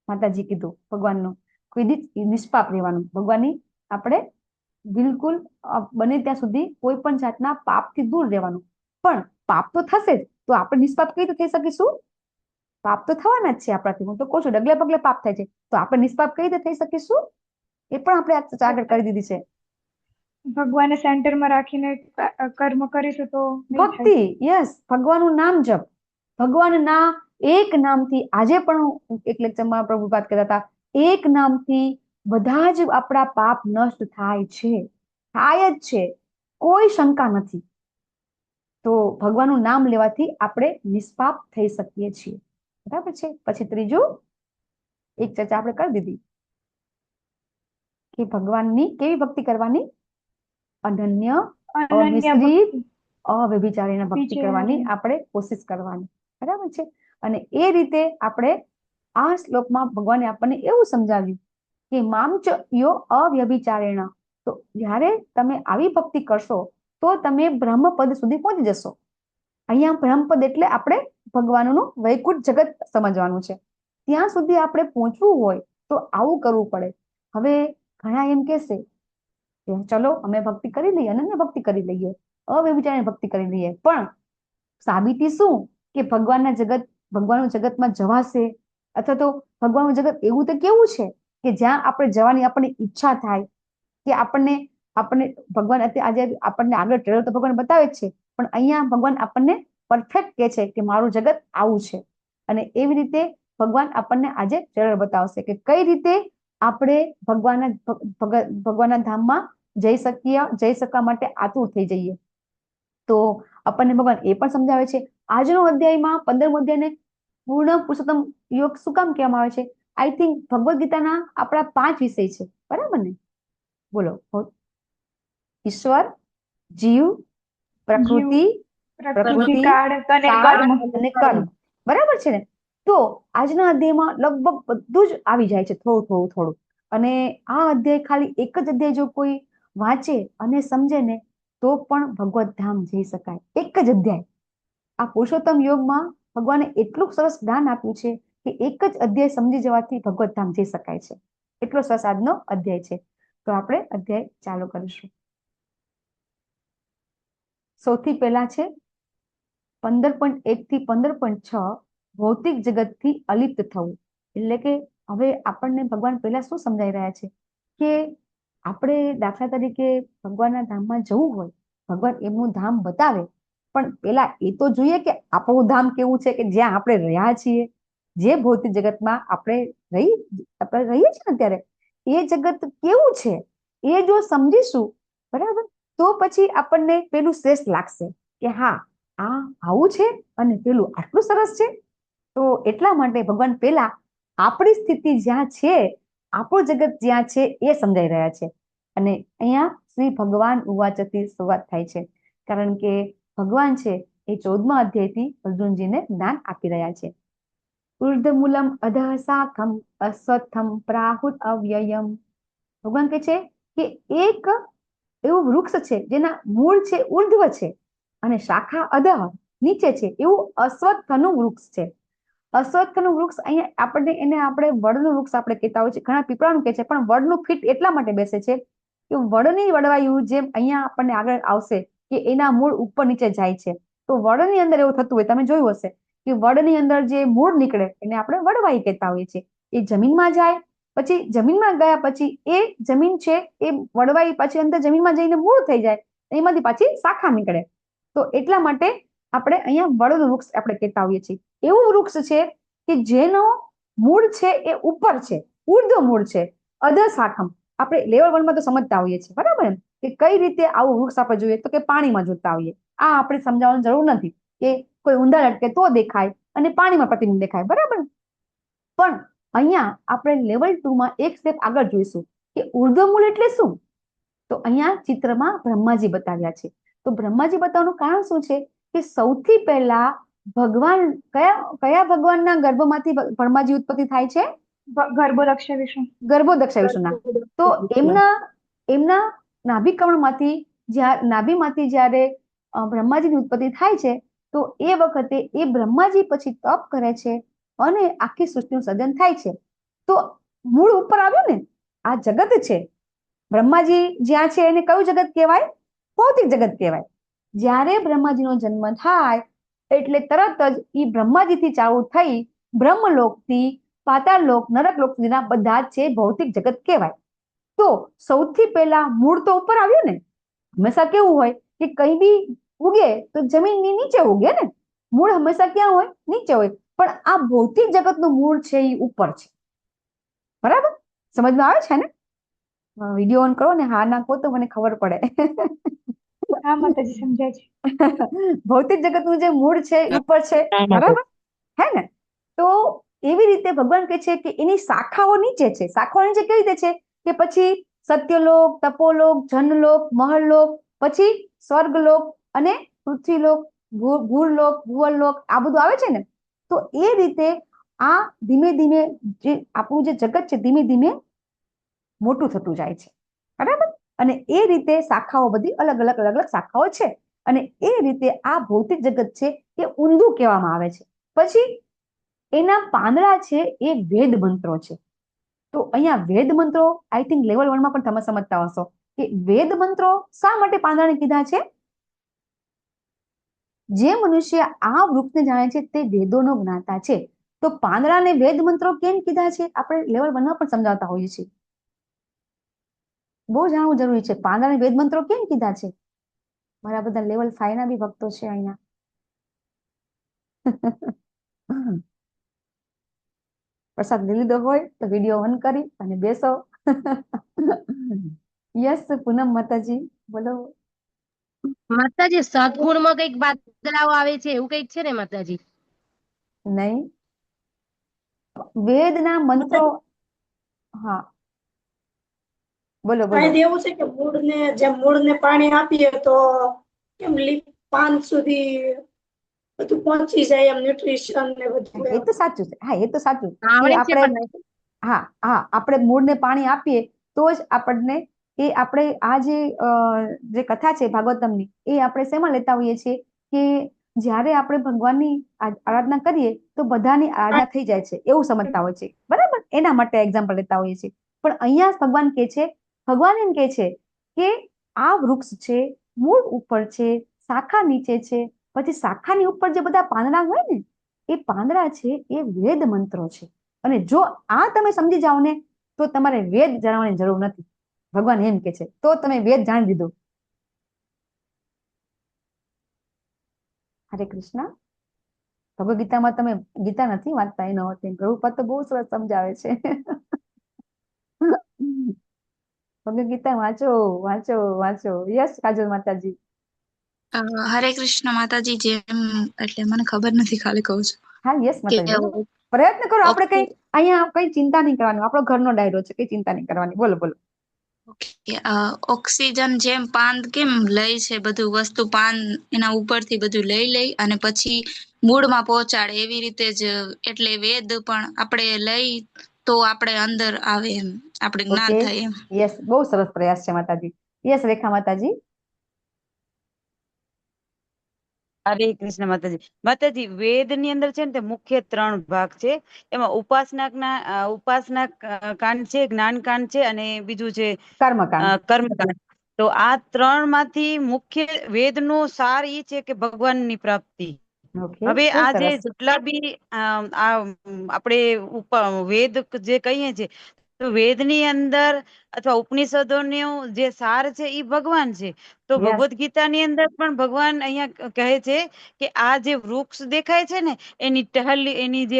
માતાજી કીધું ભગવાનનું કોઈ નિષ્પાપ રહેવાનું, ભગવાનની આપણે બિલકુલ બને ત્યાં સુધી કોઈ પણ જાતના પાપથી દૂર રહેવાનું. પણ પાપ તો થશે જ, તો આપણે નિષ્પાપ કઈ રીતે થઈ શકીશું? પાપ તો થવાના જ છે આપણાથી. હું તો કહું છું ડગલે પગલે પાપ થાય છે, તો આપણે નિષ્પાપ કઈ રીતે થઈ શકીશું? એ પણ આપણે આગળ કરી દીધી છે. ભગવાનને સેન્ટરમાં રાખીને કર્મ કરીશું તો ભક્તિ. યસ, ભગવાનનું નામ જપ. ભગવાનના એક નામથી, આજે પણ એક લેક્ચરમાં પ્રભુ વાત કરતા હતા, એક નામથી બધા જ આપણા પાપ નષ્ટ થાય છે, થાય જ છે, કોઈ શંકા નથી. તો ભગવાનનું નામ લેવાથી આપણે નિષ્પાપ થઈ શકીએ છીએ. બરાબર છે? પછી ત્રીજું એક ચર્ચા આપણે કરી દીધી કે ભગવાનની કેવી ભક્તિ કરવાની, અનન્ય, અમિશ્રિત, અવ્યભિચારીને ભક્તિ કરવાની આપણે કોશિશ કરવાની, બરાબર છે. અને એ રીતે આપણે આ શ્લોકમાં ભગવાને આપણને એવું સમજાવ્યું કે મામ ચ યો અવ્યભિચારેણ, તો જ્યારે તમે આવી ભક્તિ કરશો તો તમે બ્રહ્મપદ સુધી પહોંચી જશો. અહીંયા બ્રહ્મપદ એટલે આપણે ભગવાનનું વૈકુંઠ જગત સમજવાનું છે. ત્યાં સુધી આપણે પહોંચવું હોય તો આવું કરવું પડે. હવે ઘણા એમ કહેશે કે ચલો અમે ભક્તિ કરી લઈએ, અનન્ય ભક્તિ કરી લઈએ, અવ્યભિચારીને ભક્તિ કરી લઈએ, પણ સાબિતી શું કે ભગવાનનું જગતમાં જવાશે? અથવા તો ભગવાનનું જગત એવું તો કેવું છે કે જ્યાં આપણે જવાની આપણને ઈચ્છા થાય, કે આપણને ભગવાન આજે આપણને આગળ ટ્રેલર તો ભગવાન બતાવે જ છે, પણ અહીંયા ભગવાન આપણને પરફેક્ટ કહે છે કે મારું જગત આવું છે. અને એવી રીતે ભગવાન આપણને આજે ટ્રેલર બતાવશે કે કઈ રીતે આપણે ભગવાનના ધામમાં જઈ શકવા માટે આતુર થઈ જઈએ. તો આપણને ભગવાન એ પણ સમજાવે છે. આજનો અધ્યાયમાં 15મો અધ્યાયને પૂર્ણ પુરુષોત્તમ યોગ શું કામ કહેવામાં આવે છે? આઈ થિંક ભગવદ્ ગીતાના આપણા 5 વિષય છે, બરાબર ને? બોલો. ઈશ્વર, જીવ, પ્રકૃતિ, કાળ અને કર્મ, બરાબર છે ને? તો આજના અધ્યાયમાં લગભગ બધું જ આવી જાય છે, થોડું. અને આ અધ્યાય ખાલી એક જ અધ્યાય જો કોઈ વાંચે અને સમજે ને તો પણ ભગવત ધામ જઈ શકાય. એક જ અધ્યાય. આ પુરુષોત્તમ યોગમાં ભગવાને એટલું સરસ જ્ઞાન આપ્યું છે કે એક જ અધ્યાય સમજી જવાથી ભગવત ધામ જઈ શકાય છે. એટલો સરસ આજનો અધ્યાય છે. તો આપણે અધ્યાય ચાલુ કરીશું. સૌથી પહેલા છે 15.1 થી 15.6 ભૌતિક જગતથી અલિપ્ત થવું. એટલે કે હવે આપણને ભગવાન પહેલા શું સમજાઈ રહ્યા છે કે આપણે દાખલા તરીકે ભગવાનના ધામમાં જવું હોય, ભગવાન એમનું ધામ બતાવે, પણ પેલા એ તો જોઈએ કે આપણું ધામ કેવું છે, કે જ્યાં આપણે રહ્યા છીએ, જે ભૌતિક જગતમાં આપણે રહીએ છીએ અત્યારે, એ જગત કેવું છે એ જો સમજીશું, બરાબર, તો પછી આપણને પેલું શ્રેષ્ઠ લાગશે કે હા આ આવું છે અને પેલું આટલું સરસ છે. તો એટલા માટે ભગવાન પેલા આપણી સ્થિતિ જ્યાં છે, આપણું જગત જ્યાં છે એ સમજાઈ રહ્યા છે. અને અહીંયા શ્રી ભગવાન ઉવાચથી શરૂઆત થાય છે, કારણ કે ભગવાન છે એ 14મા અધ્યાયથી અર્જુનજીને જ્ઞાન આપી રહ્યા છે. ઉર્ધમૂલમ અધઃ શાખમ અશ્વત્થમ પ્રાહુત અવ્યયમ. ભગવાન કહે છે કે એક એવું વૃક્ષ છે જેના મૂળ છે ઉર્ધ્વ છે અને શાખા અધઃ નીચે છે, એવું અશ્વત્થનું વૃક્ષ છે. અશ્વત્થનું વૃક્ષ અહીંયા આપણે વડનું વૃક્ષ આપણે કહેતા હોય છે, ઘણા પીપળાનું કહે છે, પણ વડનું ફીટ એટલા માટે બેસે છે કે વડની વડવાયું જેમ અહીંયા આપણને આગળ આવશે કે એના મૂળ ઉપર નીચે જાય છે. તો વડની અંદર એવું થતું હોય, તમે જોયું હશે કે વડની અંદર જે મૂળ નીકળે એને આપણે વડવાઈ કહેતા હોઈએ છીએ. એ જમીનમાં જાય, પછી જમીનમાં ગયા પછી એ જમીન છે એ વડવાઈ પછી અંદર જમીનમાં જઈને મૂળ થઈ જાય, એમાંથી પાછી શાખા નીકળે. તો એટલા માટે આપણે અહીંયા વડનું વૃક્ષ આપણે કહેતા હોઈએ છીએ. એવું વૃક્ષ છે કે જેનો મૂળ છે એ ઉપર છે, ઉર્ધ્વ મૂળ છે, અધઃ શાખમ. આપણે લેવલ 1માં તો સમજતા હોઈએ છીએ, બરાબર ને, કે કઈ રીતે આવું વૃક્ષ આપણે જોઈએ તો કે પાણીમાં જોતા હોઈએ. આ આપણે સમજાવવાની જરૂર નથી કે કોઈ ઊંડા લટકે તો દેખાય અને પાણીમાં પ્રતિબિંબ દેખાય, બરાબર. પણ અહીંયા આપણે લેવલ 2માં એક સ્ટેપ આગળ જોઈશું કે ઉર્ધ્વમૂળ એટલે શું. તો અહીંયા ચિત્રમાં બ્રહ્માજી બતાવ્યા છે. તો બ્રહ્માજી બતાવવાનું કારણ શું છે કે સૌથી પહેલા ભગવાન કયા ભગવાનના ગર્ભમાંથી બ્રહ્માજી ઉત્પત્તિ થાય છે? ગર્ભોદક્ષ વિષ્ણુના. તો એમના નાભિકમળમાંથી જ્યારે બ્રહ્માજીની ઉત્પત્તિ થાય છે, તો એ વખતે એ બ્રહ્માજી પછી તપ કરે છે અને આખી સૃષ્ટિનું સર્જન થાય છે. તો મૂળ ઉપર આવ્યું ને, આ જગત છે. બ્રહ્માજી જ્યાં છે એને કયું જગત કહેવાય? ભૌતિક જગત કહેવાય. જ્યારે બ્રહ્માજીનો જન્મ થાય એટલે તરત જ એ બ્રહ્માજીથી ચાલુ થઈ બ્રહ્મલોકથી પાતાળલોક, નરકલોક સુધીના બધા જ છે ભૌતિક જગત કહેવાય. તો સૌથી પહેલા મૂળ તો ઉપર આવ્યું ને. હંમેશા કેવું હોય કે કંઈ બી ઉગે તો જમીનની નીચે ઉગે ને, મૂળ હંમેશા ક્યાં હોય? નીચે હોય. પણ આ ભૌતિક જગતનું મૂળ છે એ ઉપર છે, બરાબર? સમજમાં આવે છે ને? વિડીયો ઓન કરો ને હા નાખો તો મને ખબર પડે. હા માતાજી, સમજાય છે. ભૌતિક જગતનું જે મૂળ છે ઉપર છે, બરાબર હે ને? તો એવી રીતે ભગવાન કહે છે કે એની શાખાઓ નીચે છે. શાખાઓ નીચે કેવી રીતે છે કે પછી સત્યલોક, તપોલોક, જનલોક, મહરલોક, પછી સ્વર્ગલોક અને પૃથ્વીલોક, ભૂરલોક, ભુવરલોક, આ બધું આવે છે ને. તો એ રીતે આ ધીમે ધીમે જે આપણું જે જગત છે ધીમે ધીમે મોટું થતું જાય છે, બરાબર. અને એ રીતે શાખાઓ બધી અલગ અલગ અલગ અલગ શાખાઓ છે. અને એ રીતે આ ભૌતિક જગત છે એ ઊંધું કહેવામાં આવે છે. પછી એના પાંદડા છે એ વેદ મંત્રો છે. તો અહીંયા વેદ મંત્રો આઈ થિંક લેવલ 1 માં પણ તમે સમજતા હશો કે વેદ મંત્રો શા માટે પાંદડાને કીધા છે. જે મનુષ્ય આ વૃક્ષને જાણે છે તે વેદોનો જ્ઞાતા છે. તો પાંદડાને વેદ મંત્રો કેમ કીધા છે આપણે લેવલ 1 માં પણ સમજાવતા હોઈએ છીએ. બહુ જાણવું જરૂરી છે. પાંદડાને વેદ મંત્રો કેમ કીધા છે. મારા બધા લેવલ 5 ના બી ભક્તો છે અહીંયા. પ્રસાદ લઈ લીધો હોય તો વિડીયો ઓન કરી અને બેસો. યસ પૂનમ માતાજી બોલો. માતાજી સદગુણમાં કઈક બદલાવ આવે છે એવું કઈક છે ને માતાજી? નહીં, વેદના મંત્રો. હા બોલો બોલો. શાયદ એવું છે કે મૂળને પાણી આપીએ તો કેમ પાન સુધી બધું પહોંચી જાય એમ ન્યુટ્રિશન ને બધું. એ તો સાચું છે. હા એ તો સાચું કે આવડે છે આપણે પણ આપણે મૂળને પાણી આપીએ તો જ આપણને એ આપણે આ જે કથા છે ભાગવતમની એ આપણે શેમાં લેતા હોઈએ છીએ કે જ્યારે આપણે ભગવાનની આરાધના કરીએ તો બધાની આરાધના થઈ જાય છે એવું સમજતા હોય છે, બરાબર. એના માટે એક્ઝામ્પલ લેતા હોઈએ છીએ. પણ અહીંયા ભગવાન એમ કહે છે કે આ વૃક્ષ છે, મૂળ ઉપર છે, શાખા નીચે છે, પછી શાખાની ઉપર જે બધા પાંદડા હોય ને એ પાંદડા છે એ વેદ મંત્રો છે. અને જો આ તમે સમજી જાઓ ને તો તમારે વેદ જાણવાની જરૂર નથી. ભગવાન એમ કે છે તો તમે વેદ જાણી દીધું. હરે કૃષ્ણ. ભગવદ ગીતામાં તમે ગીતા નથી વાંચતા એનો અર્થ પ્રભુપાદ તો બહુ સરસ સમજાવે છે. ભગવદ ગીતા વાંચો વાંચો વાંચો. યસ કાજલ માતાજી. હરે કૃષ્ણ માતાજી. જેમ એટલે મને ખબર નથી, ખાલી કહું છું. હા યસ માતાજી બોલો. પ્રયત્ન કરો. આપણે કઈ અહીંયા કઈ ચિંતા નહીં કરવાની. આપણો ઘરનો ડાયરો છે, કઈ ચિંતા નહીં કરવાની. બોલો બોલો. ઓક્સિજન જેમ પાન કેમ લઈ છે બધું વસ્તુ, પાન એના ઉપરથી બધું લઈ અને પછી મૂળમાં પહોંચાડે, એવી રીતે જ એટલે વેદ પણ આપણે લઈ તો આપણે અંદર આવે એમ, આપણે જ્ઞાન થાય એમ. યસ બહુ સરસ પ્રયાસ છે માતાજી. યસ રેખા માતાજી. હરે કૃષ્ણ માતાજી. માતાજી વેદ ની અંદર છે ને તે મુખ્ય 3 ભાગ છે. એમાં ઉપાસના કાંડ છે, જ્ઞાન કાંડ છે અને બીજું છે કર્મકાંડ. તો આ 3 માંથી મુખ્ય વેદ નો સાર એ છે કે ભગવાનની પ્રાપ્તિ. હવે આ જે જેટલા બી આપણે વેદ જે કહીએ છીએ તો વેદની અંદર અથવા ઉપનિષદોનો જે સાર છે એ ભગવાન છે. તો ભગવદ ગીતાની અંદર પણ ભગવાન અહીંયા કહે છે કે આ જે વૃક્ષ દેખાય છે ને એની ટહલી, એની જે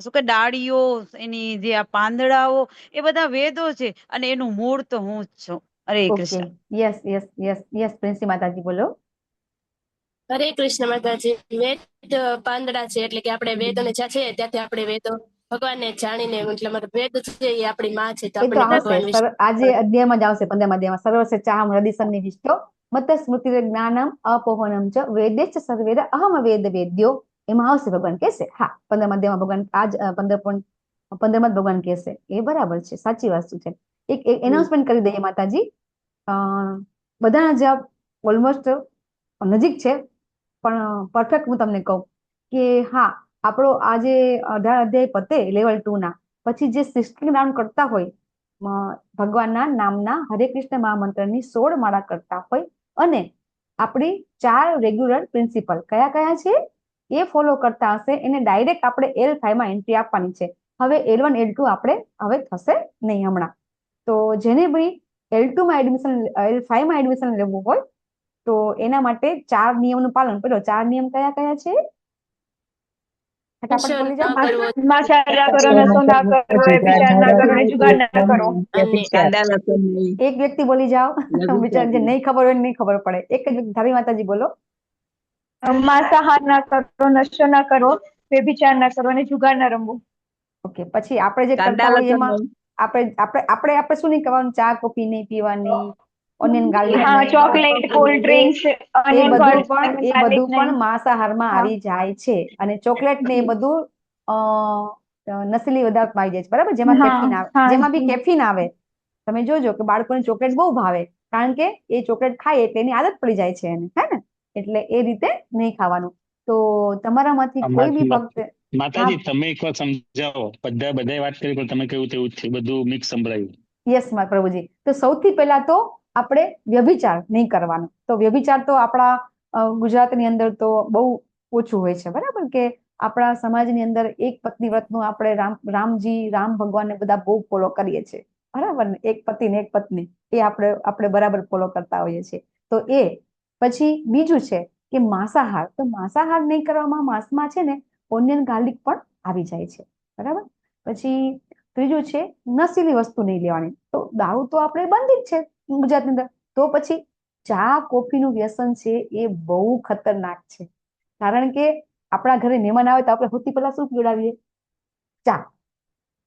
શું કે ડાળીઓ, એની જે આ પાંદડાઓ એ બધા વેદો છે અને એનું મૂળ તો હું જ છું. હરે Krishna. Yes yes yes yes Princy માતાજી બોલો. હરે કૃષ્ણ માતાજી. વેદ પાંદડા છે એટલે કે આપણે વેદોને જ્યાં છે ત્યાંથી આપણે વેદો ભગવાનને જાણીને, મતલબ વેદ છે એ આપણી માં છે. તો આપણે ભગવાન વિશે આજે અધ્યાયમાં જ આવશે 15મા અધ્યાયમાં સર્વસ્ય ચાહમ હૃદય સન્નિવિષ્ટો મત સ્મૃતિ જ્ઞાનમ અપોહનમ ચ વેદેશ સર્વેદ અહમ વેદ વેદ્યો. એમાં આવશે ભગવાન કહેશે. હા 15મા અધ્યાયમાં ભગવાન આજ 15માં ભગવાન કહેશે. એ બરાબર છે, સાચી વસ્તુ છે. એક એનાઉન્સમેન્ટ કરી દઈએ માતાજી. બધાના જવાબ ઓલમોસ્ટ નજીક છે પણ પરફેક્ટ હું તમને કહું કે હા આપણો આજે 18 અધ્યાય પતે લેવલ 2 ના પછી જે 16 રાઉન્ડ કરતા હોય ભગવાનના નામના હરે કૃષ્ણ મહામંત્રની 16 માળા કરતા હોય અને આપણી 4 રેગ્યુલર પ્રિન્સિપલ કયા કયા છે એ ફોલો કરતા હશે એને ડાયરેક્ટ આપણે L5 માં એન્ટ્રી આપવાની છે. હવે L1 L2 આપણે હવે થશે નહીં હમણાં. તો જેને ભાઈ L2 માં એડમિશન, L5 માં એડમિશન લેવું હોય તો એના માટે 4 નિયમનું પાલન કરો. 4 નિયમ કયા કયા છે? ફટાફટ બોલી જાઓ. એક વ્યક્તિ બોલી જાઓ. બિચારા જે નહીં ખબર હોય નહીં ખબર પડે. એક જ ધારી માતાજી બોલો. માંસાહાર ના કરો, નશો ના કરો, વ્યભિચાર ના કરો અને જુગાર ના રમવું. ઓકે, પછી આપણે જે કાંદા કરતા હોય લસણ એમાં નહીં. આપણે શું નહીં કરવાનું? ચા કોફી નહીં પીવાની, ઓનિયન ગાર્લિક હા, નહીં, ચોકલેટ, કોલ્ડ ડ્રિંક્સ, એ ઓનિયન બધું ગાર્લિક પણ નહીં. માંસાહારમાં હા. આવી જાય છે. અને ચોકલેટ ને એ બધું નશીલી પદાર્થમાં આવી જાય છે, બરાબર? જેમાં હા, કેફીન આવે, હા. જેમાં બી કેફીન આવે. તમે જોજો કે બાળકોને ચોકલેટ બહુ ભાવે, કારણ કે એ ચોકલેટ ખાય એટલે એની આદત પડી જાય છે એને, હે ને? એટલે એ રીતે નહીં ખાવાનું. તો તમારામાંથી કોઈ બી ફક્ત માતાજી તમે એક વાર સમજાવો. બધા વાત કરી પણ તમે કહ્યું તેવું જ છે, બધું મિક્સ સંભળાયું. યસ મારા પ્રભુજી. તો સૌથી પહેલા તો આપણે વ્યભિચાર નહીં કરવાનો. તો વ્યભિચાર તો આપણા ગુજરાતની અંદર તો બહુ ઓછું હોય છે, બરાબર? કે આપણા સમાજની અંદર એક પત્ની વ્રતનું આપણે રામ ભગવાનને બધા બહુ ફોલો કરીએ છીએ, બરાબર ને? એક પતિ ને એક પત્ની, એ આપણે બરાબર ફોલો કરતા હોઈએ છીએ. તો એ પછી બીજું છે કે માંસાહાર. તો માંસાહાર નહીં કરવામાં માંસમાં છે ને ઓનિયન ગાર્લિક પણ આવી જાય છે, બરાબર? પછી ત્રીજું છે નશીલી વસ્તુ નહીં લેવાની. તો દારૂ તો આપણે બંધ જ છે ગુજરાતની અંદર. તો પછી ચા કોફીનું વ્યસન છે એ બહુ ખતરનાક છે, કારણ કે આપણા ઘરે મહેમાન આવે તો આપણે સૌથી પહેલા શું પીવડાવીએ? ચા,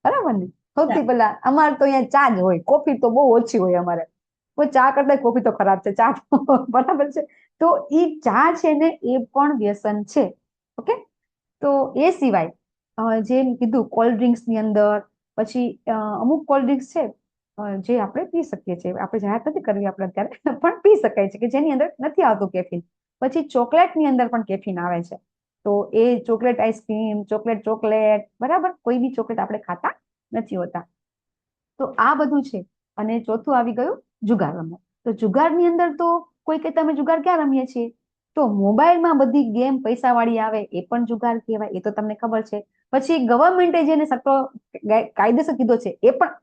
બરાબર ને? સૌથી પહેલા અમારે તો અહીંયા ચા જ હોય, કોફી તો બહુ ઓછી હોય અમારે. કોઈ ચા કરતા કોફી તો ખરાબ છે, ચા બરાબર છે. તો એ ચા છે ને એ પણ વ્યસન છે. ઓકે, તો એ સિવાય જેમ કીધું કોલ્ડ ડ્રિંક્સ ની અંદર પછી અમુક કોલ્ડ ડ્રિંક્સ છે જે આપણે પી શકીએ છીએ, આપણે જાહેરાત નથી કરવી આપણે અત્યારે, પણ પી શકાય છે કે જેની અંદર નથી આવતું કેફીન. પછી ચોકલેટની અંદર પણ કેફીન આવે છે. તો એ ચોકલેટ આઈસ્ક્રીમ, ચોકલેટ, બરાબર? કોઈ બી ચોકલેટ આપણે ખાતા નથી હોતા. તો આ બધું છે. અને ચોથું આવી ગયું જુગાર રમવો. તો જુગારની અંદર તો કોઈ કે તમે જુગાર ક્યાં રમીએ છીએ? તો મોબાઈલમાં બધી ગેમ પૈસાવાળી આવે એ પણ જુગાર કહેવાય, એ તો તમને ખબર છે. પછી ગવર્મેન્ટે જેને સટ્ટો કાયદેસર કીધો છે એ પણ,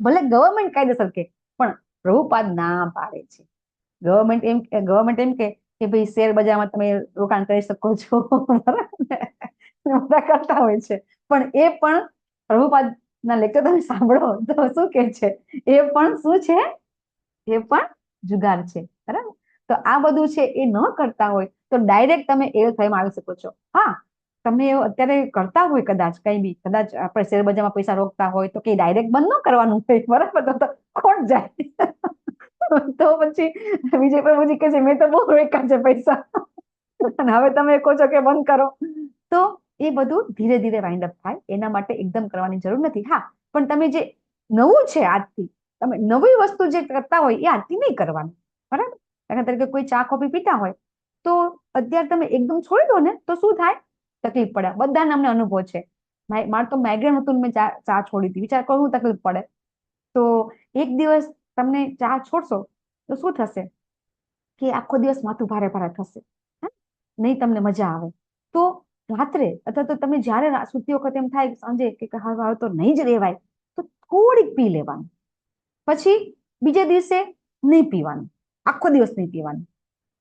ભલે ગવર્મેન્ટ કાયદેસર કે, પણ પ્રભુપાદ ના પાડે છે. ગવર્મેન્ટ એમ કે ભાઈ શેર બજારમાં તમે રોકાણ કરી શકો છો, બધા કરતા હોય છે. પણ એ પણ પ્રભુપાદ ના લેક્ચર તમે સાંભળો તો શું કે છે? એ પણ શું છે? એ પણ જુગાર છે, બરાબર? તો આ બધું છે એ ન કરતા હોય તો ડાયરેક્ટ તમે એલફાઈમાં આવી શકો છો. હા, તમે અત્યારે કરતા હોય કદાચ કઈ બી, કદાચ આપણે શેર બજારમાં પૈસા રોકતા હોય તો કઈ ડાયરેક્ટ બંધ ન કરવાનું હોય, બરાબર? તો ખોટ જાય. તો પછી વિજય પ્રભુજી કહે છે મેં તો બહુ રોક્યા છે પૈસા, અને હવે તમે કહો છો કે બંધ કરો. તો એ બધું ધીરે ધીરે વાઇન્ડ અપ થાય, એના માટે એકદમ કરવાની જરૂર નથી. હા, પણ તમે જે નવું છે આજથી, તમે નવી વસ્તુ જે કરતા હોય એ આજથી નહીં કરવાની, બરાબર? દાખલા તરીકે કોઈ ચા કોફી પીતા હોય તો અત્યારે તમે એકદમ છોડી દો ને તો શું થાય? તકલીફ પડે. બધાને અમને અનુભવ છે. મારે તો માઇગ્રેન હતું, મેં ચા છોડી હતી. વિચાર કરો શું તકલીફ પડે. તો એક દિવસ તમને ચા છોડશો તો શું થશે? કે આખો દિવસ માથું ભારે ભારે થશે, નહીં તમને મજા આવે. તો રાત્રે અથવા તો તમે જયારે સૂતી વખત એમ થાય સાંજે કે હવે તો નહીં જ રહેવાય, તો થોડીક પી લેવાનું. પછી બીજે દિવસે નહીં પીવાનું, આખો દિવસ નહીં પીવાનું.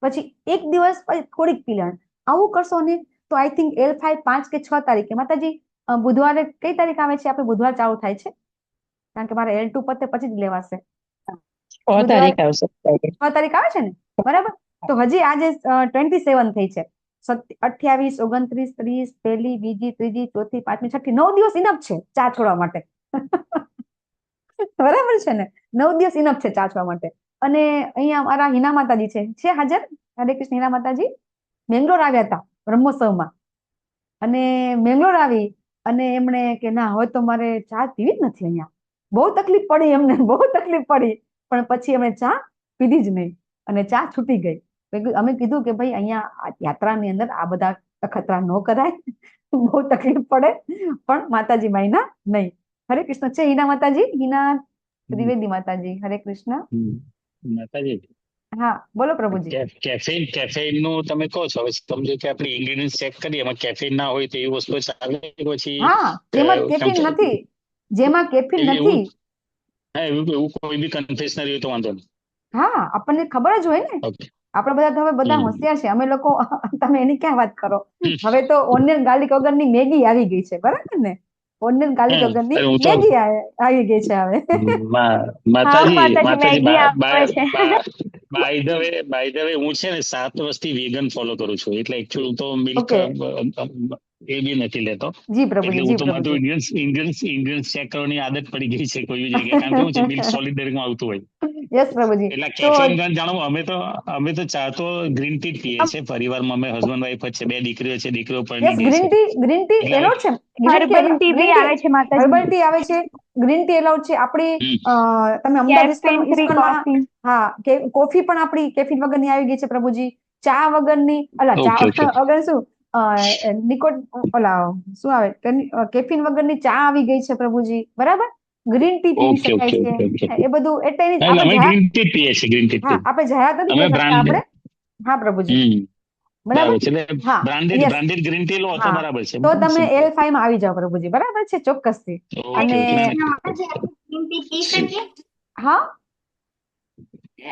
પછી એક દિવસ પછી થોડીક પી લેવાનું. આવું કરશો ને તો આઈ થિંક L5 5 કે 6 તારીખે, માતાજી બુધવારે કઈ તારીખ આવે છે? આપણે બુધવાર ચાલુ થાય છે, કારણ કે મારે L2 પતે પછી જ લેવાશે. 6 તારીખ આવે છે ને, બરાબર? તો હજી આજે 27 થઈ છે. 28, 29, 30, પહેલી, બીજી, ત્રીજી, ચોથી, પાંચમી, છઠ્ઠી, 9 દિવસ ઇનફ છે ચા છોડવા માટે. બરાબર છે ને? 9 દિવસ ઇનફ છે ચા છોડવા માટે. અને અહીંયા અમારા હિના માતાજી છે હાજર. હરે કૃષ્ણ. હિના માતાજી મેંગ્લોર આવ્યા હતા બ્રહ્મોત્સવમાં, અને મેંગ્લોર આવી અને એમણે કે ના હવે તો મારે ચા પીવી જ નથી, અહીંયા બહુ તકલીફ પડી એમને, બહુ તકલીફ પડી. પણ પછી એમણે ચા પીધી જ નહીં અને ચા છૂટી ગઈ. અમે કીધું કે ભાઈ અહીંયા યાત્રાની અંદર આ બધા અખતરા ન કરાય, બહુ તકલીફ પડે, પણ માતાજી માયના નહીં. હરે કૃષ્ણ. છે હિના માતાજી, હિના ત્રિવેદી માતાજી. હરે કૃષ્ણ. માતાજી હા, બોલો પ્રભુજી. કેફેઇન નું તમે કહો છો, હવે સમજો કે આપણે ઇન્ગ્રેડિયન્ટ ચેક કરીએ એમાં કેફેઇન ના હોય તો એવી વસ્તુ ચાલે? પછી હા, જેમાં કેફીન નથી, જેમાં કેફીન નથી. હા, એવું કોઈ બી કન્ફેશનરી હોય તો વાંધો નહીં. હા, આપણને ખબર જ હોય ને. આપણે બધા તો હવે બધા હોશિયાર છે અમે લોકો. તમે એની ક્યાં વાત કરો? હવે તો ઓનિયન ગાર્લિક વગરની મેગી આવી ગઈ છે, બરાબર ને? ઓનિયન ગાર્લિક વગરની મેગી આવી ગઈ છે હવે. માતાજી બાય ધ વે હું છે ને 7 વર્ષથી વેગન ફોલો કરું છું, એટલે એકચ્યુઅલી હું તો મિલ્ક Okay. એ બી નથી લેતો. જી એટલે પ્રભુજી, હું જી તો મારું પ્રભુજી. ઇન્ગ્રેડિયન્ટ્સ ચેક કરવાની આદત પડી ગઈ છે કોઈ બી જગ્યાએ, કારણ કે શું છે મિલ્ક સોલિડ દરેકમાં આવતું હોય. યસ પ્રભુજી. એટલે તો કેફીન જાણો અમે તો ચા તો ગ્રીન ટી જ પીએ છીએ પરિવારમાં. અમે હસબન્ડ વાઈફ જ છે, 2 દીકરીઓ છે, દીકરીઓ પરણી યસ, ગઈ છે. ગ્રીન ટી એટલે એલાઉડ છે. હર્બલ ટી બી આવે છે માતાજી. હર્બલ ટી આવે છે, ગ્રીન ટી એલાઉડ છે. આપણી તમે અમદાવાદ કેફીન ફ્રી ઇસ્કોનમાં કોફી. હા કોફી પણ આપણી કેફીન વગરની આવી ગઈ છે પ્રભુજી. ચા વગરની Okay, okay. વગર શું શું આવે કેફીન વગરની ચા આવી ગઈ છે પ્રભુજી, બરાબર. ગ્રીન ટી પી ઓકે શકાય ઓકે ઓકે છે, ઓકે. એ બધું એટલે એટલે અમે ગ્રીન ટી જ પીએ છીએ, ગ્રીન ટી જ હા પીએ. આપણે જાહેરાત નથી અમે કરી શકતા આપણે. હા પ્રભુજી, બરાબર. બરાબર છે. એટલે હા yes. બ્રાન્ડેડ ગ્રીન ટી લો તો હા. બરાબર છે. તો તમે L5 માં આવી જાઓ પ્રભુજી, બરાબર છે, ચોક્કસથી. અને હા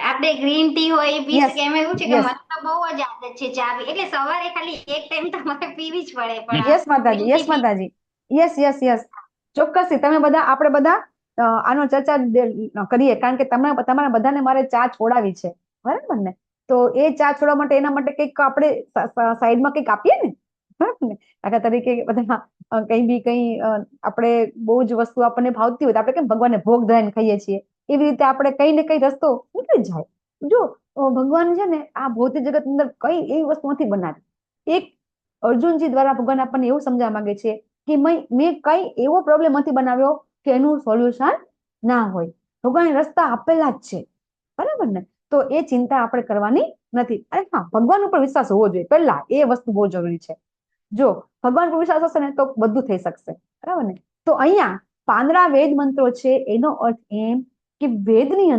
આપણે ગ્રીન ટી હોય એ પી Yes, શકીએ. એમાં એવું છે કે yes. મને તો બહુ જ આદત છે ચા પી, એટલે સવારે ખાલી એક ટાઈમ તમારે પીવી જ પડે. પણ યસ માતાજી, યસ માતાજી, યસ ચોક્કસથી. તમે બધા આપણે બધા આનો ચર્ચા કરીએ, કારણ કે તમારા બધાને મારે ચા છોડાવી છે, બરાબર ને. તો એ ચા છોડવા માટે એના માટે કંઈક આપણે સાઈડમાં કંઈક આપીએ ને, બરાબર ને. દાખલા તરીકે બધા કંઈ આપણે બહુ જ વસ્તુ આપણને ભાવતી હોય તો આપણે કેમ ભગવાનને ભોગ ધરાઈને ખાઈએ છીએ, એવી રીતે આપણે કંઈ ને કંઈ રસ્તો નીકળી જાય. જો ભગવાન છે ને આ ભૌતિક જગત અંદર કઈ એવી વસ્તુ નથી બનાવી. એક અર્જુનજી દ્વારા ભગવાન આપણને એવું સમજાવવા માંગે છે કે મેં કઈ એવો પ્રોબ્લેમ નથી બનાવ્યો કે એનું સોલ્યુશન ના હોય. ભગવાને રસ્તા આપેલા જ છે, બરાબર ને. તો એ ચિંતા આપણે કરવાની નથી. અને હા, ભગવાન ઉપર વિશ્વાસ હોવો જોઈએ, પહેલા એ વસ્તુ બહુ જરૂરી છે. જો ભગવાન પર વિશ્વાસ હશે ને તો બધું થઈ શકશે, બરાબર ને. તો અહીંયા 15 વેદ મંત્રો છે, એનો અર્થ એમ કે વેદની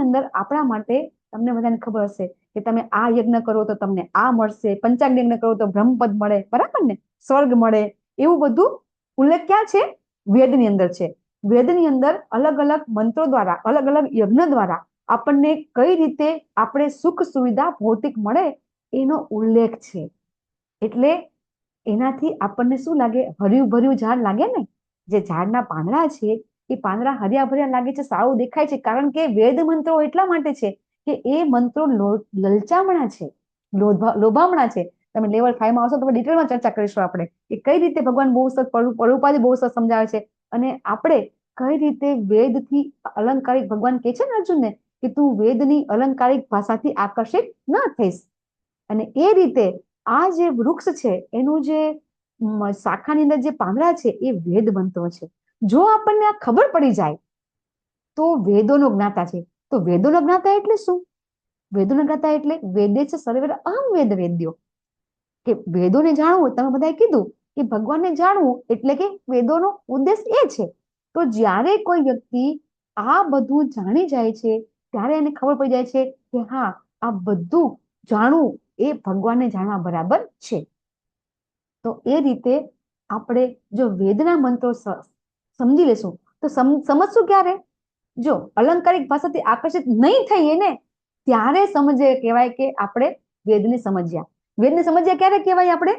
અંદર આપણા માટે, તમને બધાને ખબર હશે કે તમે આ યજ્ઞ કરો તો તમને આ મળશે, પંચાંગ યજ્ઞ કરો તો બ્રહ્મપદ મળે, બરાબર ને, સ્વર્ગ મળે, એવું બધું ઉલ્લેખ ક્યાં છે? વેદની અંદર છે. વેદની અંદર અલગ અલગ મંત્રો દ્વારા, અલગ અલગ યજ્ઞ દ્વારા આપણને કઈ રીતે આપણે સુખ સુવિધા ભૌતિક મળે એનો ઉલ્લેખ છે. એટલે એનાથી આપણને શું લાગે? હર્યું ભર્યું ઝાડ લાગે ને. જે ઝાડના પાંદડા છે એ પાંદડા હર્યા ભર્યા લાગે છે, સારું દેખાય છે, કારણ કે વેદ મંત્રો એટલા માટે છે કે એ મંત્રો લલચામણા છે, લોભામણા છે. તમે લેવલ 5 માં આવશો તો ડિટેલમાં ચર્ચા કરીશું આપણે કે કઈ રીતે ભગવાન બહુ સરસ પ્રભુપાદે બહુ સરસ સમજાવે છે, અને આપણે કઈ રીતે વેદથી અલંકારિક, ભગવાન કહે છે ને અર્જુનને કે તું વેદની અલંકારિક ભાષાથી આકર્ષિત ન થઈશ. અને એ રીતે આ જે વૃક્ષ છે એનું જે શાખાની અંદર જે પાંદડા છે એ વેદ મંત્રો છે. જો આપણને આ ખબર પડી જાય તો વેદોનો જ્ઞાતા છે. તો વેદોનો જ્ઞાતા એટલે શું? વેદોનો જ્ઞાતા એટલે વેદે છે સર્વે અહમ વેદ વેદ્યો, કે વેદોને જાણવું. તમે બધાએ કીધું કે ભગવાનને જાણવું એટલે કે વેદોનો ઉદ્દેશ એ છે. તો જ્યારે કોઈ વ્યક્તિ આ બધું જાણી જાય છે ત્યારે એને ખબર પડી જાય છે કે હા, આ બધું જાણવું એ ભગવાનને જાણવા બરાબર છે. તો એ રીતે આપણે જો વેદના મંત્રો સમજી લેશું તો સમજશું ક્યારે? જો અલંકારિક ભાષાથી આકર્ષિત નહીં થઈએ ને ત્યારે સમજે, કહેવાય કે આપણે વેદને સમજ્યા. વેદને સમજ્યા ક્યારે કહેવાય આપણે?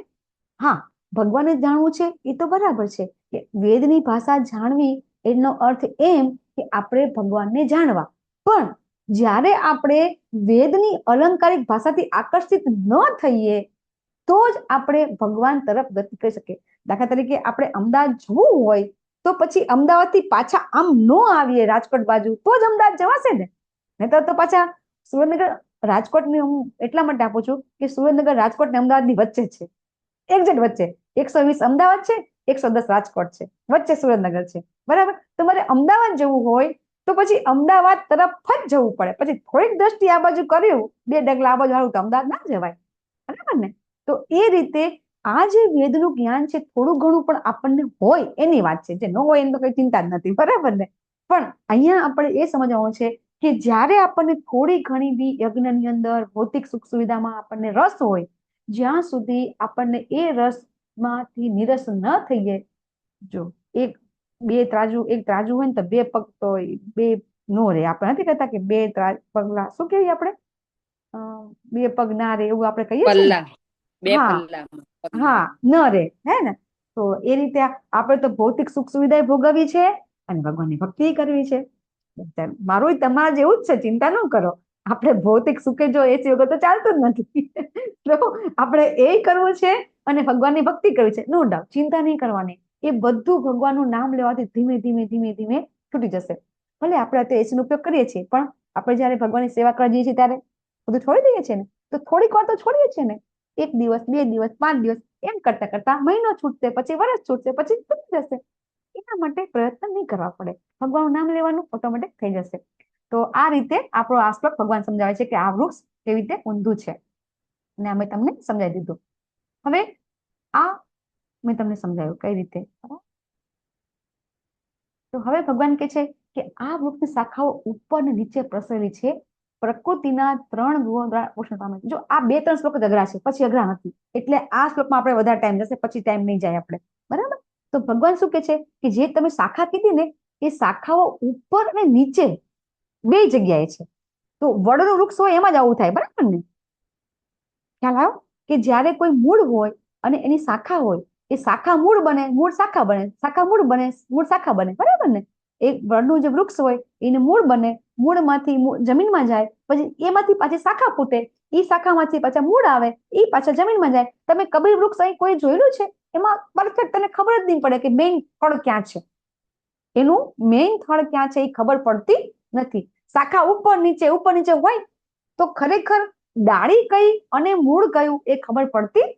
હા, ભગવાનને જાણવું છે એ તો બરાબર છે કે વેદની ભાષા જાણવી એનો અર્થ એમ કે આપણે ભગવાનને જાણવા. પણ જ્યારે આપણે વેદની અલંકારિક ભાષાથી આકર્ષિત ન થઈએ તો જ આપણે ભગવાન તરફ ગતિ કરી શકીએ. દાખલા તરીકે આપણે અમદાવાદ જવું હોય તો પછી અમદાવાદથી પાછા આમ ન આવીએ રાજકોટ બાજુ તો જ અમદાવાદ જવાશે ને. નહીતર તો પાછા સુરેન્દ્રનગર, રાજકોટની હું એટલા માટે આપું છું કે સુરેન્દ્રનગર રાજકોટ ને અમદાવાદની વચ્ચે છે, એક્ઝેક્ટ વચ્ચે. 120 અમદાવાદ છે, 110 રાજકોટ છે, વચ્ચે સુરેન્દ્રનગર છે, બરાબર. તમારે અમદાવાદ જવું હોય તો પછી અમદાવાદ તરફ જ જવું પડે. પછી થોડીક દ્રષ્ટિ આ બાજુ કર્યું, 2 ડગલા આ બાજુ હારું તો અમદાવાદ ના જવાય, બરાબર ને. તો એ રીતે આ જે વેદનું જ્ઞાન છે થોડું ઘણું પણ આપણને હોય એની વાત છે, જે ન હોય એની તો કઈ ચિંતા જ નથી, બરાબર ને. પણ અહીંયા આપણે એ સમજવાનું છે કે જ્યારે આપણને થોડી ઘણી બી યજ્ઞની અંદર ભૌતિક સુખ સુવિધામાં આપણને રસ હોય, જ્યાં સુધી આપણને એ રસમાંથી નિરસ ન થઈએ. જો એક ત્રાજુ હોય ને તો 2 પગ તો 2 નો રે. આપણે નથી કહેતા કે 2 પગલા, શું કહીએ આપણે, 2 પગ ના રે, એવું આપણે કહીએ છીએ. હા, ન રે, હે ને. તો એ રીતે આપણે તો ભૌતિક સુખ સુવિધા ભોગવવી છે અને ભગવાનની ભક્તિ કરવી છે. મારું તમારા જેવું જ છે, ચિંતા ન કરો. આપણે ભૌતિક સુખે જો એસી વગર તો ચાલતું જ નથી. તો આપણે એ કરવું છે અને ભગવાનની ભક્તિ કરવી છે, નો ડાઉટ, ચિંતા નહીં કરવાની. એ બધું ભગવાનનું નામ લેવાથી ધીમે ધીમે ધીમે ધીમે છૂટી જશે. ભલે આપણે અત્યારે એસીનો ઉપયોગ કરીએ છીએ, પણ આપણે જયારે ભગવાનની સેવા કરવા જઈએ છીએ ત્યારે બધું છોડી દઈએ છીએ ને, તો થોડીક વાર તો છોડીએ છીએ ને. 1 દિવસ, 2 દિવસ, 5 દિવસ એમ કરતા કરતા મહિનો છૂટશે, પછી વર્ષ છૂટશે, પછી છૂટી જશે. એના માટે પ્રયત્ન નહીં કરવા પડે, ભગવાનનું નામ લેવાનું ઓટોમેટિક થઈ જશે. તો આ રીતે આપણો આ શ્લોક ભગવાન સમજાવે છે કે આ વૃક્ષ કેવી રીતે ઊંધું છે, અને અમે તમને સમજાવી દીધું. હવે આ મેં તમને સમજાવ્યું કઈ રીતે. તો હવે ભગવાન કહે છે કે આ વૃક્ષની શાખાઓ ઉપર ને નીચે પ્રસરેલી છે, પ્રકૃતિના 3 ગુણો દ્વારા પોષણ પામે છે. જો આ 2-3 શ્લોક જ અઘરા છે, પછી અઘરા નથી, એટલે આ શ્લોકમાં આપણે વધારે ટાઈમ જશે, પછી ટાઈમ નહીં જાય આપણે, બરાબર. તો ભગવાન શું કે છે કે જે તમે શાખા કીધી ને, એ શાખાઓ ઉપર અને નીચે 2 જગ્યાએ છે. તો વડનું વૃક્ષ હોય એમાં જ આવું થાય, બરાબર ને? ખ્યાલ આવ્યો કે જ્યારે કોઈ મૂળ હોય અને એની શાખા હોય, એ શાખા મૂળ બને, મૂળ શાખા બને, શાખા મૂળ બને, મૂળ શાખા બને, બરાબર ને? એક વડનું જે વૃક્ષ હોય એને મૂળ બને, મૂળમાંથી જમીનમાં જાય, પછી એમાંથી પાછી શાખા ફૂટે, એ શાખામાંથી પાછા મૂળ આવે, એ પાછા જમીનમાં જાય. તમે કબીર વૃક્ષ અહીં કોઈ જોયેલું છે? એમાં પરફેક્ટ તને ખબર જ નહીં પડે કે મેઇન થડ ક્યાં છે, એનું મેઇન થડ ક્યાં છે એ ખબર પડતી નથી. શાખા ઉપર નીચે હોય તો ખરેખર ડાળી કઈ અને મૂળ કયું એ ખબર પડતી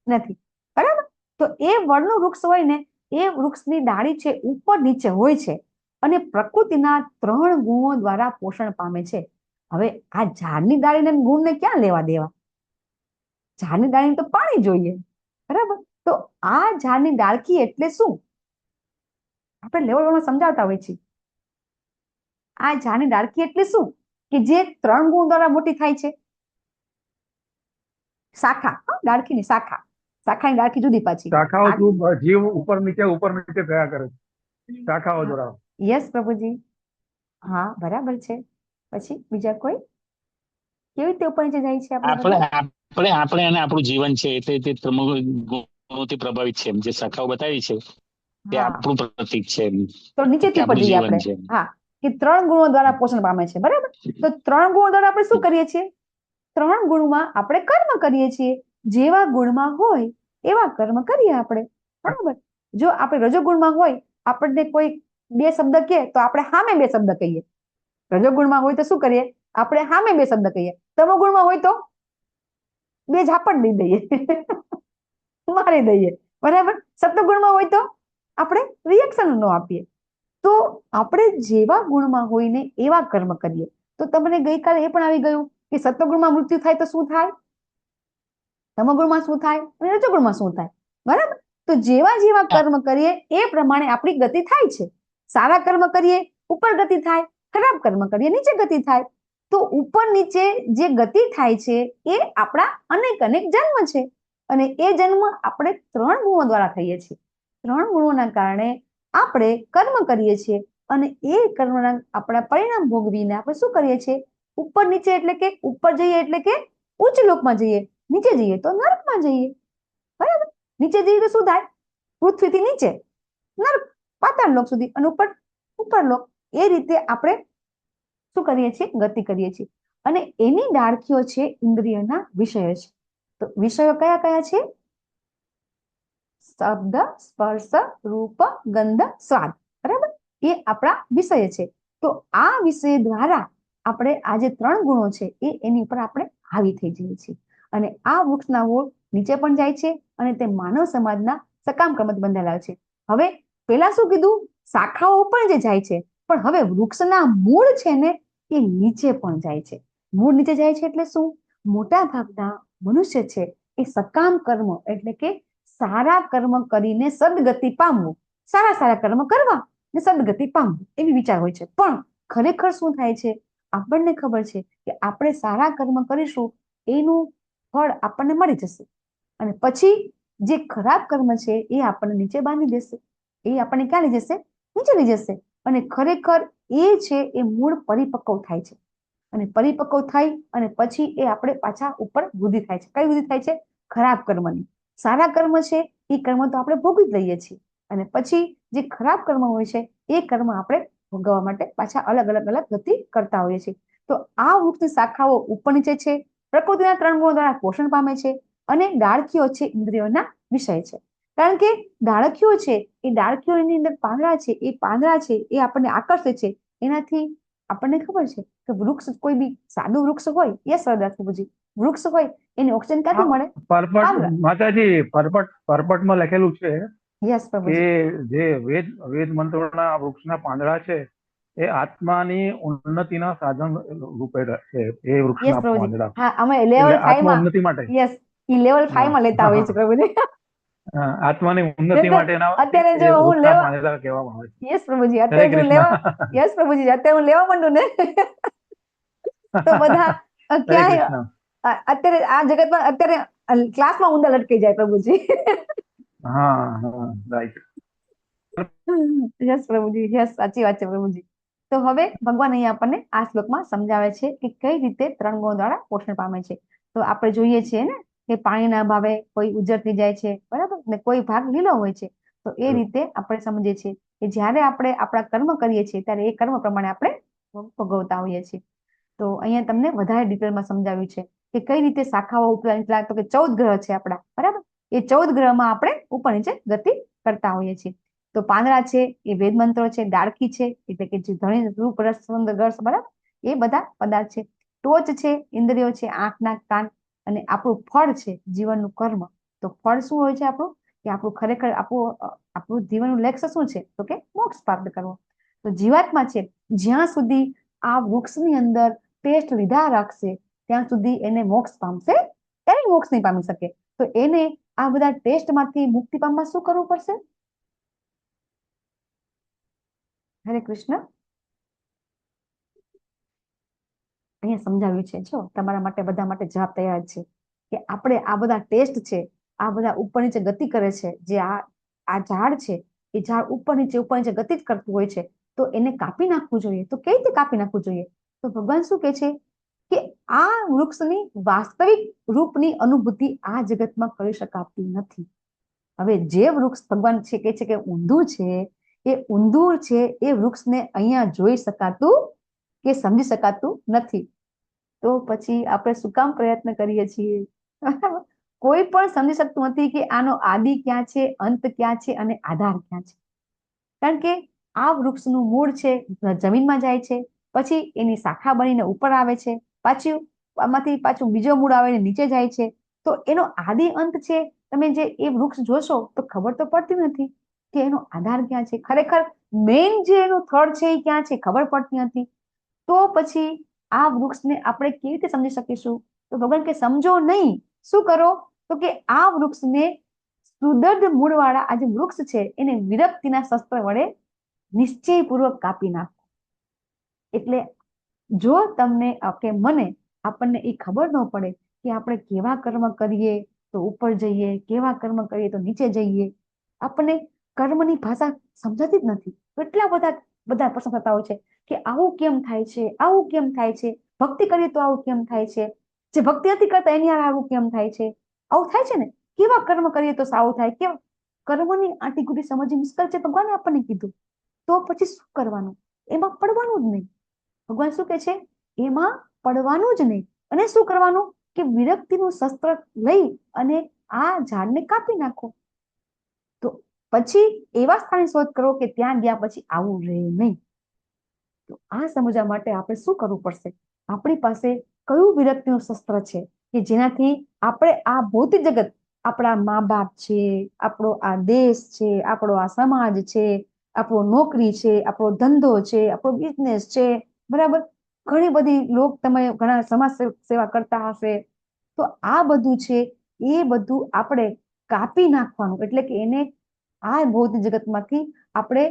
નથી, બરાબર. તો એ વડનું વૃક્ષ હોય ને, એ વૃક્ષની ડાળી છે ઉપર નીચે હોય છે અને પ્રકૃતિના 3 ગુણો દ્વારા પોષણ પામે છે. હવે આ ઝાડની ડાળીને ગુણને ક્યાં લેવા દેવા? ઝાડની ડાળીને તો પાણી જોઈએ, બરાબર. તો આ ઝાડની ડાળખી એટલે શું? આપણે લેવલમાં સમજાવતા હોય છે. આ ઝાડની ડાળખી એટલે શું? કે જે 3 ગુણ દ્વારા મોટી થાય છે. શાખા, ડાળખીની શાખા, શાખાની ડાળખી જુદી પાછી. શાખાઓ જીવ ઉપર નીચે થયા કરે છે શાખાઓ દ્વારા. યસ પ્રભુજી, હા બરાબર છે. પછી બીજા કોઈ કેવી રીતે ઉપર નીચે જાય છે? આપણે અને આપણું જીવન છે એટલે તે ગુણોથી પ્રભાવિત છે. જે શાખાઓ બતાવી છે તે આપણું પ્રતીક છે. તો નીચેથી પર જઈએ આપણે. હા, કે 3 ગુણો દ્વારા પોષણ પામે છે, બરાબર. તો 3 ગુણો દ્વારા આપણે શું કરીએ છીએ? 3 ગુણમાં આપણે કર્મ કરીએ છીએ. જેવા ગુણમાં હોય એવા કર્મ કરીએ આપણે, બરાબર. જો આપણે રજોગુણમાં હોય, આપણને કોઈ 2 શબ્દ કહે તો આપણે સામે 2 શબ્દ કહીએ. રજોગુણમાં હોય તો શું કરીએ? આપણે સામે 2 શબ્દ કહીએ. તમોગુણમાં હોય તો 2 ઝાપટ દઈ દઈએ, મારી દઈએ, બરાબર. સપ્તગુણમાં હોય તો આપણે રિએક્શન ન આપીએ. તો આપણે જેવા ગુણમાં હોય ને એવા કર્મ કરીએ. તો તમને ગઈકાલે એ પણ આવી ગયું કે સત્વગુણમાં મૃત્યુ થાય તો શું થાય, તમોગુણમાં શું થાય અને રજોગુણમાં શું થાય, બરાબર. તો જેવા જેવા કર્મ કરીએ એ પ્રમાણે આપણી ગતિ થાય છે. સારા કર્મ કરીએ ઉપર ગતિ થાય, ખરાબ કર્મ કરીએ નીચે ગતિ થાય. તો ઉપર નીચે જે ગતિ થાય છે એ આપણા અનેક જન્મ છે, અને એ જન્મ આપણે 3 ગુણો દ્વારા થઈએ છીએ. 3 ગુણોના કારણે આપણે કર્મ કરીએ છીએ, અને એ કર્મના આપણા પરિણામ ભોગવીને આપણે શું કરીએ છીએ? ઉપર નીચે એટલે કે ઉપર જઈએ એટલે કે ઉચ્ચ લોકમાં જઈએ, નીચે જઈએ તો નરકમાં જઈએ, બરાબર. નીચે જઈએ તો શું થાય? પૃથ્વીથી નીચે નરક, પાતાળ લોક સુધી, અને ઉપર લોક. એ રીતે આપણે શું કરીએ છીએ? ગતિ કરીએ છીએ. અને એની ડાળખીઓ છે ઇન્દ્રિયના વિષયો છે. તો વિષયો કયા કયા છે? શબ્દ, સ્પર્શ, રૂપ, ગંધ, સ્વાદ, બરાબર. એ આપણા વિષય છે. તો આ વિષય દ્વારા આપણે આ જે 3 ગુણો છે એ એની પર આપણે હાવી થઈ જઈએ છીએ. અને આ વૃક્ષના મૂળ નીચે પણ જાય છે, અને તે માનવ સમાજના સકામ કર્મથી બંધાયેલા છે. હવે પેલા શું કીધું? શાખાઓ ઉપર જે જાય છે, પણ હવે વૃક્ષના મૂળ છે ને એ નીચે પણ જાય છે. મૂળ નીચે જાય છે એટલે શું? મોટા ભાગના મનુષ્ય છે એ સકામ કર્મ એટલે કે સારા કર્મ કરીને સદગતિ પામવું, સારા કર્મ કરવા ને સદગતિ પામવું, એવી વિચાર હોય છે. પણ ખરેખર શું થાય છે? આપણને ખબર છે કે આપણે સારા કર્મ કરીશું એનું ફળ આપણને મળી જશે, અને પછી જે ખરાબ કર્મ છે એ આપણને નીચે બાંધી દેશે. એ આપણને ક્યાં લઈ જશે? નીચે લઈ જશે. અને ખરેખર એ છે એ મૂળ પરિપક્વ થાય છે, અને પરિપક્વ થઈ અને પછી એ આપણે પાછા ઉપર વૃદ્ધિ થાય છે. કઈ વૃદ્ધિ થાય છે? ખરાબ કર્મની. સારા કર્મ છે એ કર્મ તો આપણે ભોગવી જ લઈએ છીએ, અને પછી જે ખરાબ કર્મ હોય છે એ કર્મ આપણે ભોગવવા માટે પાછા અલગ અલગ ગતિ કરતા હોઈએ છીએ. તો આ વૃક્ષની શાખાઓ ઉપર નીચે છે, પ્રકૃતિના 3 ગુણો દ્વારા પોષણ પામે છે, અને ડાળખીઓ છે ઇન્દ્રિયોના વિષય છે. કારણ કે ડાળખીઓ છે એ ડાળખીઓની અંદર પાંદડા છે, એ પાંદડા છે એ આપણને આકર્ષે છે. એનાથી આપણને ખબર છે કે વૃક્ષ કોઈ બી સાદું વૃક્ષ હોય, યસ પ્રભુજી, વૃક્ષ હોય એને ઓક્સિજન ક્યાંથી મળે? પરપટ માતાજી, પરપટમાં લખેલું છે યસ કે પ્રભુજી, જે વેદ મંત્રોના વૃક્ષના પાંદડા છે એ આત્માની ઉન્નતિના સાધન રૂપે છે. એ યસ વૃક્ષના પ્રભુજી. પાંદડા હા, અમે લેવલ એટલે 5 આત્મા માં, ઉન્નતિ માટે, યસ, ઈ લેવલ 5 માં લેતા હોઈએ છે પ્રભુજી. આત્માની ઉન્નતિ માટેના અત્યારે એ જો હું વૃક્ષના લેવા, પાંદડા કહેવામાં આવે છે. યસ પ્રભુજી, હરે અત્યારે જો કૃષ્ણ. લેવા, યસ પ્રભુજી, અત્યારે હું લેવા માંડું ને તો બધા હરે ક્યાંય કૃષ્ણ. અત્યારે આ જગતમાં અત્યારે ક્લાસમાં ઊંધા લટકી જાય પ્રભુજી. હા, રાઈટ. યસ પ્રભુજી, યસ, સાચી વાત છે પ્રભુજી. તો હવે ભગવાન અહીંયા આપણને આ શ્લોકમાં સમજાવે છે કે કઈ રીતે 3 ગુણો દ્વારા પોષણ પામે છે. તો આપણે જોઈએ છીએ ને કે પાણીના અભાવે કોઈ ઉજળતી જાય છે, બરાબર ને, કોઈ ભાગ લીલો હોય છે. તો એ રીતે આપણે સમજીએ છીએ કે જ્યારે આપણે આપણા કર્મ કરીએ છીએ ત્યારે એ કર્મ પ્રમાણે આપણે ભોગવતા હોઈએ છીએ. તો અહીંયા તમને વધારે ડિટેલમાં સમજાવ્યું છે કે કઈ રીતે શાખાઓ ઉપર નીચે, તો કે 14 ગ્રહ છે આપણા, બરાબર. એ 14 ગ્રહમાં આપણે ઉપર નીચે ગતિ કરતા હોઈએ છીએ. તો પાંદડા છે એ વેદ મંત્રો છે, ડાળખી છે એટલે કે જે ધણી રૂપ રસ સુગંધ ગર્સ, બરાબર, એ બધા પદાર્થ છે. ટોચ છે ઇન્દ્રિયો છે, આંખ નાક કાન, અને આપણું ફળ છે જીવનનું કર્મ. તો ફળ શું હોય છે આપણું? કે આપણું ખરેખર આપણું જીવનનું લક્ષ્ય શું છે? તો કે મોક્ષ પ્રાપ્ત કરવો. તો જીવાત્મા છે જ્યાં સુધી આ વૃક્ષની અંદર ટેસ્ટ લીધા રાખશે ત્યાં સુધી એને મોક્ષ પામશે, ત્યારે મોક્ષ નહીં પામી શકે. તો એને આ બધા ટેસ્ટમાંથી મુક્તિ પામવા શું કરવું પડશે? હરે કૃષ્ણ. અહીંયા સમજાવ્યું છે, જો તમારા માટે બધા માટે જવાબ તૈયાર છે કે આપણે આ બધા ટેસ્ટ છે, આ બધા ઉપર નીચે ગતિ કરે છે, જે આ ઝાડ છે એ ઝાડ ઉપર નીચે ગતિ જ કરતું હોય છે. તો એને કાપી નાખવું જોઈએ. તો કઈ રીતે કાપી નાખવું જોઈએ? તો ભગવાન શું કહે છે કે આ વૃક્ષની વાસ્તવિક રૂપની અનુભૂતિ આ જગતમાં કરી શકાતી નથી. હવે જે વૃક્ષ ભગવાન છે કે છે કે ઊંધું છે, એ ઊંધું છે એ વૃક્ષને અહીંયા જોઈ શકાતું કે સમજી શકાતું નથી. તો પછી આપણે શું કામ પ્રયત્ન કરીએ છીએ? કોઈ પણ સમજી શકતું નથી કે આનો આદિ ક્યાં છે, અંત ક્યાં છે અને આધાર ક્યાં છે. કારણ કે આ વૃક્ષનું મૂળ છે જમીનમાં જાય છે, પછી એની શાખા બનીને ઉપર આવે છે, આમાંથી પાછું બીજો મૂળ આવે નીચે જાય છે. તો એનો આદિ અંત છે, તમે જે એ વૃક્ષ જોશો તો ખબર તો પડતી નથી કે એનો આધાર ક્યાં છે. ખરેખર મેઇન જે એનું થડ છે એ ક્યાં છે ખબર પડતી નથી. તો પછી આ વૃક્ષને આપણે કેવી રીતે સમજી શકીશું? તો ભગવાન કે સમજો નહીં, શું કરો? તો કે આ વૃક્ષને સુદૃઢ મૂળવાળા આ જે વૃક્ષ છે એને વિરક્તિના શસ્ત્ર વડે નિશ્ચયપૂર્વક કાપી નાખો. એટલે જો તમને કે મને આપણને એ ખબર ન પડે કે આપણે કેવા કર્મ કરીએ તો ઉપર જઈએ, કેવા કર્મ કરીએ તો નીચે જઈએ, આપણને કર્મની ભાષા સમજાતી જ નથી. એટલા બધા પ્રશ્ન થતા હોય છે કે આવું કેમ થાય છે, આવું કેમ થાય છે, ભક્તિ કરીએ તો આવું કેમ થાય છે, જે ભક્તિ નથી કરતા એની આવું કેમ થાય છે, આવું થાય છે ને, કેવા કર્મ કરીએ તો સારું થાય, કેમ કર્મની આંટીઘૂંટી સમજવી મુશ્કેલ છે. ભગવાને આપણને કીધું તો પછી શું કરવાનું? એમાં પડવાનું જ નહીં. ભગવાન શું કે છે? એમાં પડવાનું જ નહીં. અને શું કરવાનું? કે વિરક્તિનું શસ્ત્ર લઈ અને આ ઝાડને કાપી નાખો. તો પછી એવા સ્થાને શોધ કરો કે ત્યાં ગયા પછી આવું રહે નહીં. તો આ સમજવા માટે આપણે શું કરવું પડશે? આપણી પાસે કયું વિરક્તિનું શસ્ત્ર છે કે જેનાથી આપણે આ ભૌતિક જગત, આપણા મા બાપ છે, આપણો આ દેશ છે, આપણો આ સમાજ છે, આપણો નોકરી છે, આપણો ધંધો છે, આપણો બિઝનેસ છે, બરાબર, ઘણી બધી તમે ઘણા સમાજ સેવા કરતા હશે, તો આ બધું છે એ બધું આપણે કાપી નાખવાનું. એટલે કે એને આ ભૌતિક જગતમાંથી આપણે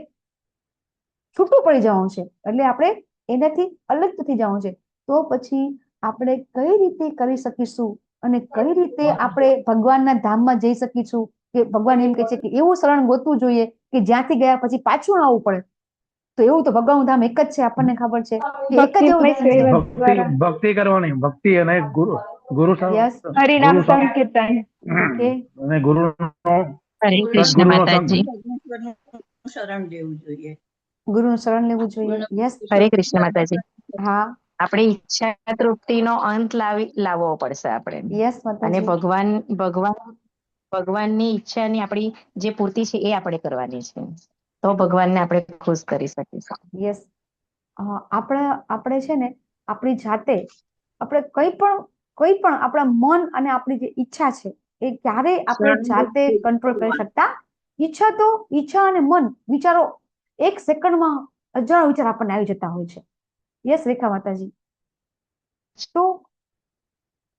છૂટું પડી જવાનું છે. એટલે આપણે એનાથી અલગ થઈ જવાનું છે. તો પછી આપણે કઈ રીતે કરી શકીશું અને કઈ રીતે આપણે ભગવાનના ધામમાં જઈ શકીશું? કે ભગવાન એમ કે છે કે એવું શરણ ગોતવું જોઈએ કે જ્યાંથી ગયા પછી પાછું આવવું પડે. તો એવું તો ભગવાનનું ધામ એક જ છે, આપણને ખબર છે કે એક જ એવું ધામ છે. ભક્તિ કરવાની, ભક્તિ અને ગુરુ હરિનામ સંકીર્તન અને ગુરુ હરે કૃષ્ણ માતાજી. શરણ લેવું જોઈએ. ગુરુનું શરણ લેવું જોઈએ. યસ. હરે કૃષ્ણ માતાજી. હા. આપણે ઈચ્છા તૃપ્તિનો અંત લાવવો પડશે આપણે. યસ અને માતાજી. ભગવાનની ઈચ્છાની આપણી જે પૂર્તિ છે એ આપણે કરવાની છે, તો ભગવાનને આપણે ખુશ કરી શકીશું. યસ. આપણે છે ને આપણી જાતે આપણે કોઈ પણ આપણા મન અને આપણી જે ઈચ્છા છે એ ક્યારેય આપણે જાતે કંટ્રોલ કરી શકતા. ઈચ્છા અને મન વિચારો એક સેકન્ડમાં હજારો વિચાર આપણને આવી જતા હોય છે. યસ રેખા માતાજી. તો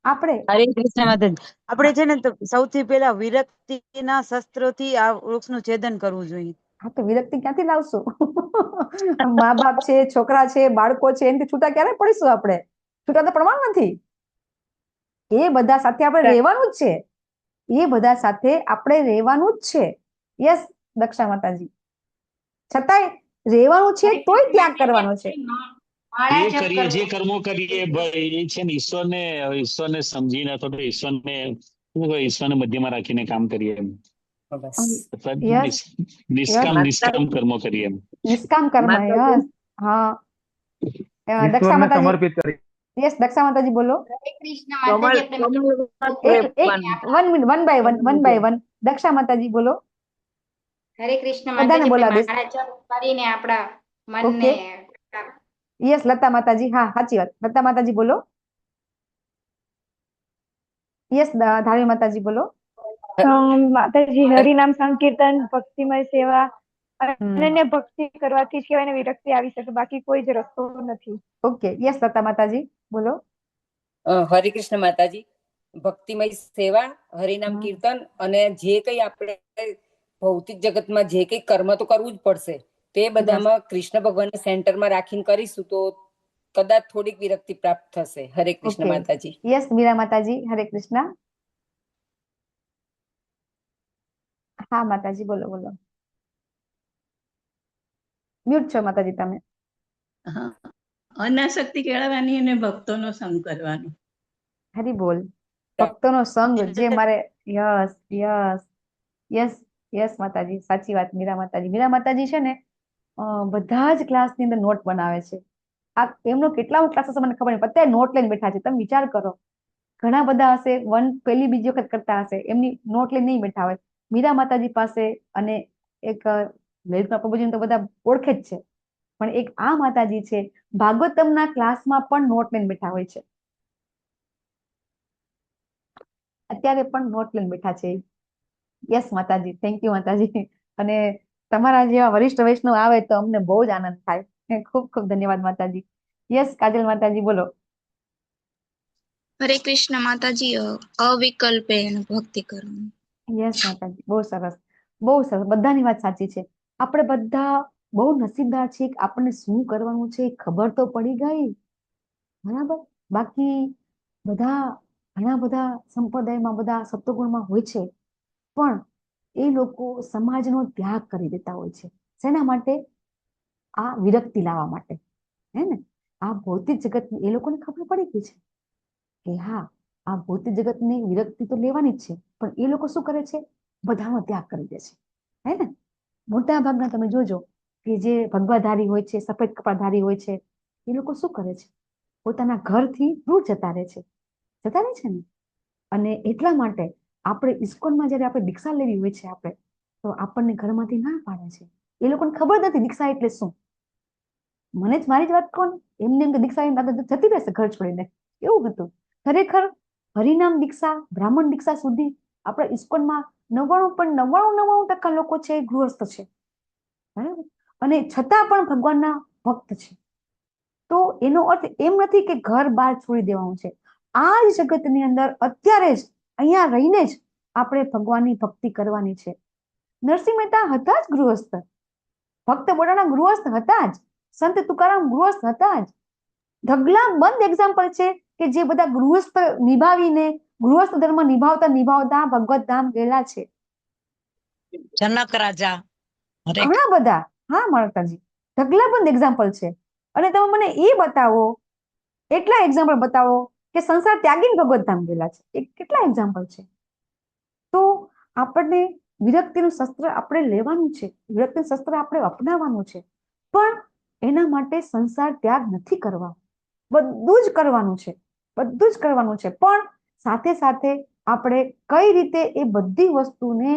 આપણે હરે કૃષ્ણ માતાજી. આપણે છે ને તો સૌથી પહેલા વિરક્તિના શસ્ત્રોથી આ વૃક્ષનું છેદન કરવું જોઈએ. હા, તો વિરક્તિ ક્યાંથી લાવશું? મા બાપ છે, છોકરા છે, બાળકો છે, એનાથી છૂટા ક્યારે પડીશું? આપણે છૂટા તો પડવાનું નથી. એ બધા સાથે આપણે રહેવાનું જ છે. એ બધા સાથે આપણે રહેવાનું જ છે. યસ દક્ષા માતાજી. છતાંય રહેવાનું છે તોય ત્યાગ કરવાનો છે. જે કર્મો કરીએ એ છે ને ઈશ્વરને સમજીને અથવા તો ઈશ્વરને મધ્યમાં રાખીને કામ કરીએ એમ. નિષ્કામ કર્મો કરીએ એમ. નિષ્કામ કર્મ. યસ. હા. દક્ષા ઈશ્વરને માતાજી. સમર્પિત કરી. યસ દક્ષા માતાજી બોલો. હરે કૃષ્ણ માતાજી. One minute, one by one. Daksha માતાજી બોલો. હરે કૃષ્ણ બધાને માતાજી. બોલાવીશ. માળા જપ કરીને આપણા મનને યસ લતા માતાજી. હા, સાચી વાત. લતા માતાજી બોલો. યસ ધારી માતાજી બોલો. માતાજી હરિનામ સંકીર્તન, ભક્તિમય સેવા, અનન્ય ભક્તિ કરવાથી જ કહેવાય ને વિરક્તિ આવી શકે, બાકી કોઈ જ રસ્તો નથી. ઓકે. યસ લતા માતાજી બોલો. હરે કૃષ્ણ માતાજી. ભક્તિમય સેવા, હરિનામ કીર્તન અને જે કઈ આપણે ભૌતિક જગતમાં જે કઈ કર્મ તો કરવું જ પડશે, તે બધામાં કૃષ્ણ ભગવાનને સેન્ટરમાં રાખીને કરીશું તો કદાચ થોડીક વિરક્તિ પ્રાપ્ત થશે. હરે કૃષ્ણ માતાજી. યસ મીરા માતાજી. હરે કૃષ્ણ. હા માતાજી બોલો બોલો. મ્યુટ છો માતાજી તમે. અનાસક્તિ કેળવવાની અને ભક્તોનો સંગ કરવાનો. હરી બોલ. ભક્તોનો સંગ જે મારે. યસ યસ યસ યસ માતાજી. સાચી વાત મીરા માતાજી. મીરા માતાજી છે ને બધા જ ક્લાસની અંદર નોટ બનાવે છે. આ એમનો કેટલા ક્લાસીસ મને ખબર નહીં, અત્યારે નોટ લઈને બેઠા છે. તમે વિચાર કરો, ઘણા બધા હશે પહેલી બીજી વખત કરતા હશે, એમની નોટ લઈને નહીં બેઠા હોય. મીરા માતાજી પાસે અને એક લલિતમાં પ્રભુજી તો બધા ઓળખે જ છે, પણ એક આ માતાજી છે ભાગવતમના ક્લાસમાં પણ નોટ લઈને બેઠા હોય છે. અત્યારે પણ નોટ લઈને બેઠા છે. યસ માતાજી. થેન્ક યુ માતાજી. અને તમારા જેવા વરિષ્ઠ વૈષ્ણવ આવે તો અમને બહુ જ આનંદ થાય. ખૂબ ખૂબ ધન્યવાદ માતાજી. યસ કાજલ માતાજી બોલો. હરે કૃષ્ણ માતાજી. અવિકલ્પે ભક્તિ કરવાની. યસ માતાજી. બહુ સરસ, બહુ સરસ. બધાની વાત સાચી છે. આપણે બધા બહુ નસીબદાર છીએ કે આપણને શું કરવાનું છે ખબર તો પડી ગઈ, બરાબર. બાકી ઘણા બધા સંપ્રદાયમાં બધા સત્વગુણમાં હોય છે, પણ એ લોકો સમાજનો ત્યાગ કરી દેતા હોય છે. શેના માટે? આ વિરક્તિ લાવવા માટે. હે ને? આ ભૌતિક જગત એ લોકોને ખબર પડી ગઈ છે કે હા આ ભૌતિક જગતની વિરક્તિ તો લેવાની જ છે, પણ એ લોકો શું કરે છે? બધાનો ત્યાગ કરી દે છે. હે ને? મોટા ભાગના તમે જોજો કે જે ભગવાધારી હોય છે, સફેદ કપડાધારી હોય છે, એ લોકો શું કરે છે? પોતાના ઘરથી દૂર જતા રહે છે ને. અને એટલા માટે આપણે ઇસ્કોનમાં જયારે આપણે દીક્ષા લેવી હોય છે આપણે તો આપણને ઘરમાંથી ના પાડે છે. એ લોકોને ખબર નથી દીક્ષા એટલે શું. મને જ મારી જ વાત કહો ને, એમને એમ કે દીક્ષા જતી રહેશે ઘર છોડીને, એવું હતું. ખરેખર હરિનામ દીક્ષા, બ્રાહ્મણ દીક્ષા સુધી આપણા ઇસ્કોનમાં 99.99% લોકો છે એ ગૃહસ્થ છે, બરાબર. અને છતાં પણ ભગવાનના ભક્ત છે. તો એનો અર્થ એમ નથી કે ઘર બહાર છોડી દેવાનું છે. આ જ જગતની અંદર અત્યારે જ અહીંયા રહીને જ આપણે ભગવાનની ભક્તિ કરવાની છે. નરસિંહ મહેતા હતા જ ગૃહસ્થ, ભક્ત બોડાણા ગૃહસ્થ હતા જ, સંત તુકારામ ગૃહસ્થ હતા જ. ઢગલા બંધ એક્ઝામ્પલ છે કે જે બધા ગૃહસ્થ નિભાવીને ગૃહસ્થ ધર્મ નિભાવતા ભગવત ધામ ગયેલા છે. જનક રાજા ઘણા બધા. હા માતાજી, ઢગલા બંધ એક્ઝામ્પલ છે. અને તમે મને એ બતાવો, એટલા એક્ઝામ્પલ બતાવો કે સંસાર ત્યાગીને ભગવત ધામ ગયેલા છે. એ કેટલા એક્ઝામ્પલ છે? તો આપણને વિરક્તિનું શસ્ત્ર આપણે લેવાનું છે, વિરક્તિનું શસ્ત્ર આપણે અપનાવવાનું છે. પણ એના માટે સંસાર ત્યાગ નથી કરવા. બધું જ કરવાનું છે, બધું જ કરવાનું છે, પણ સાથે સાથે આપણે કઈ રીતે એ બધી વસ્તુને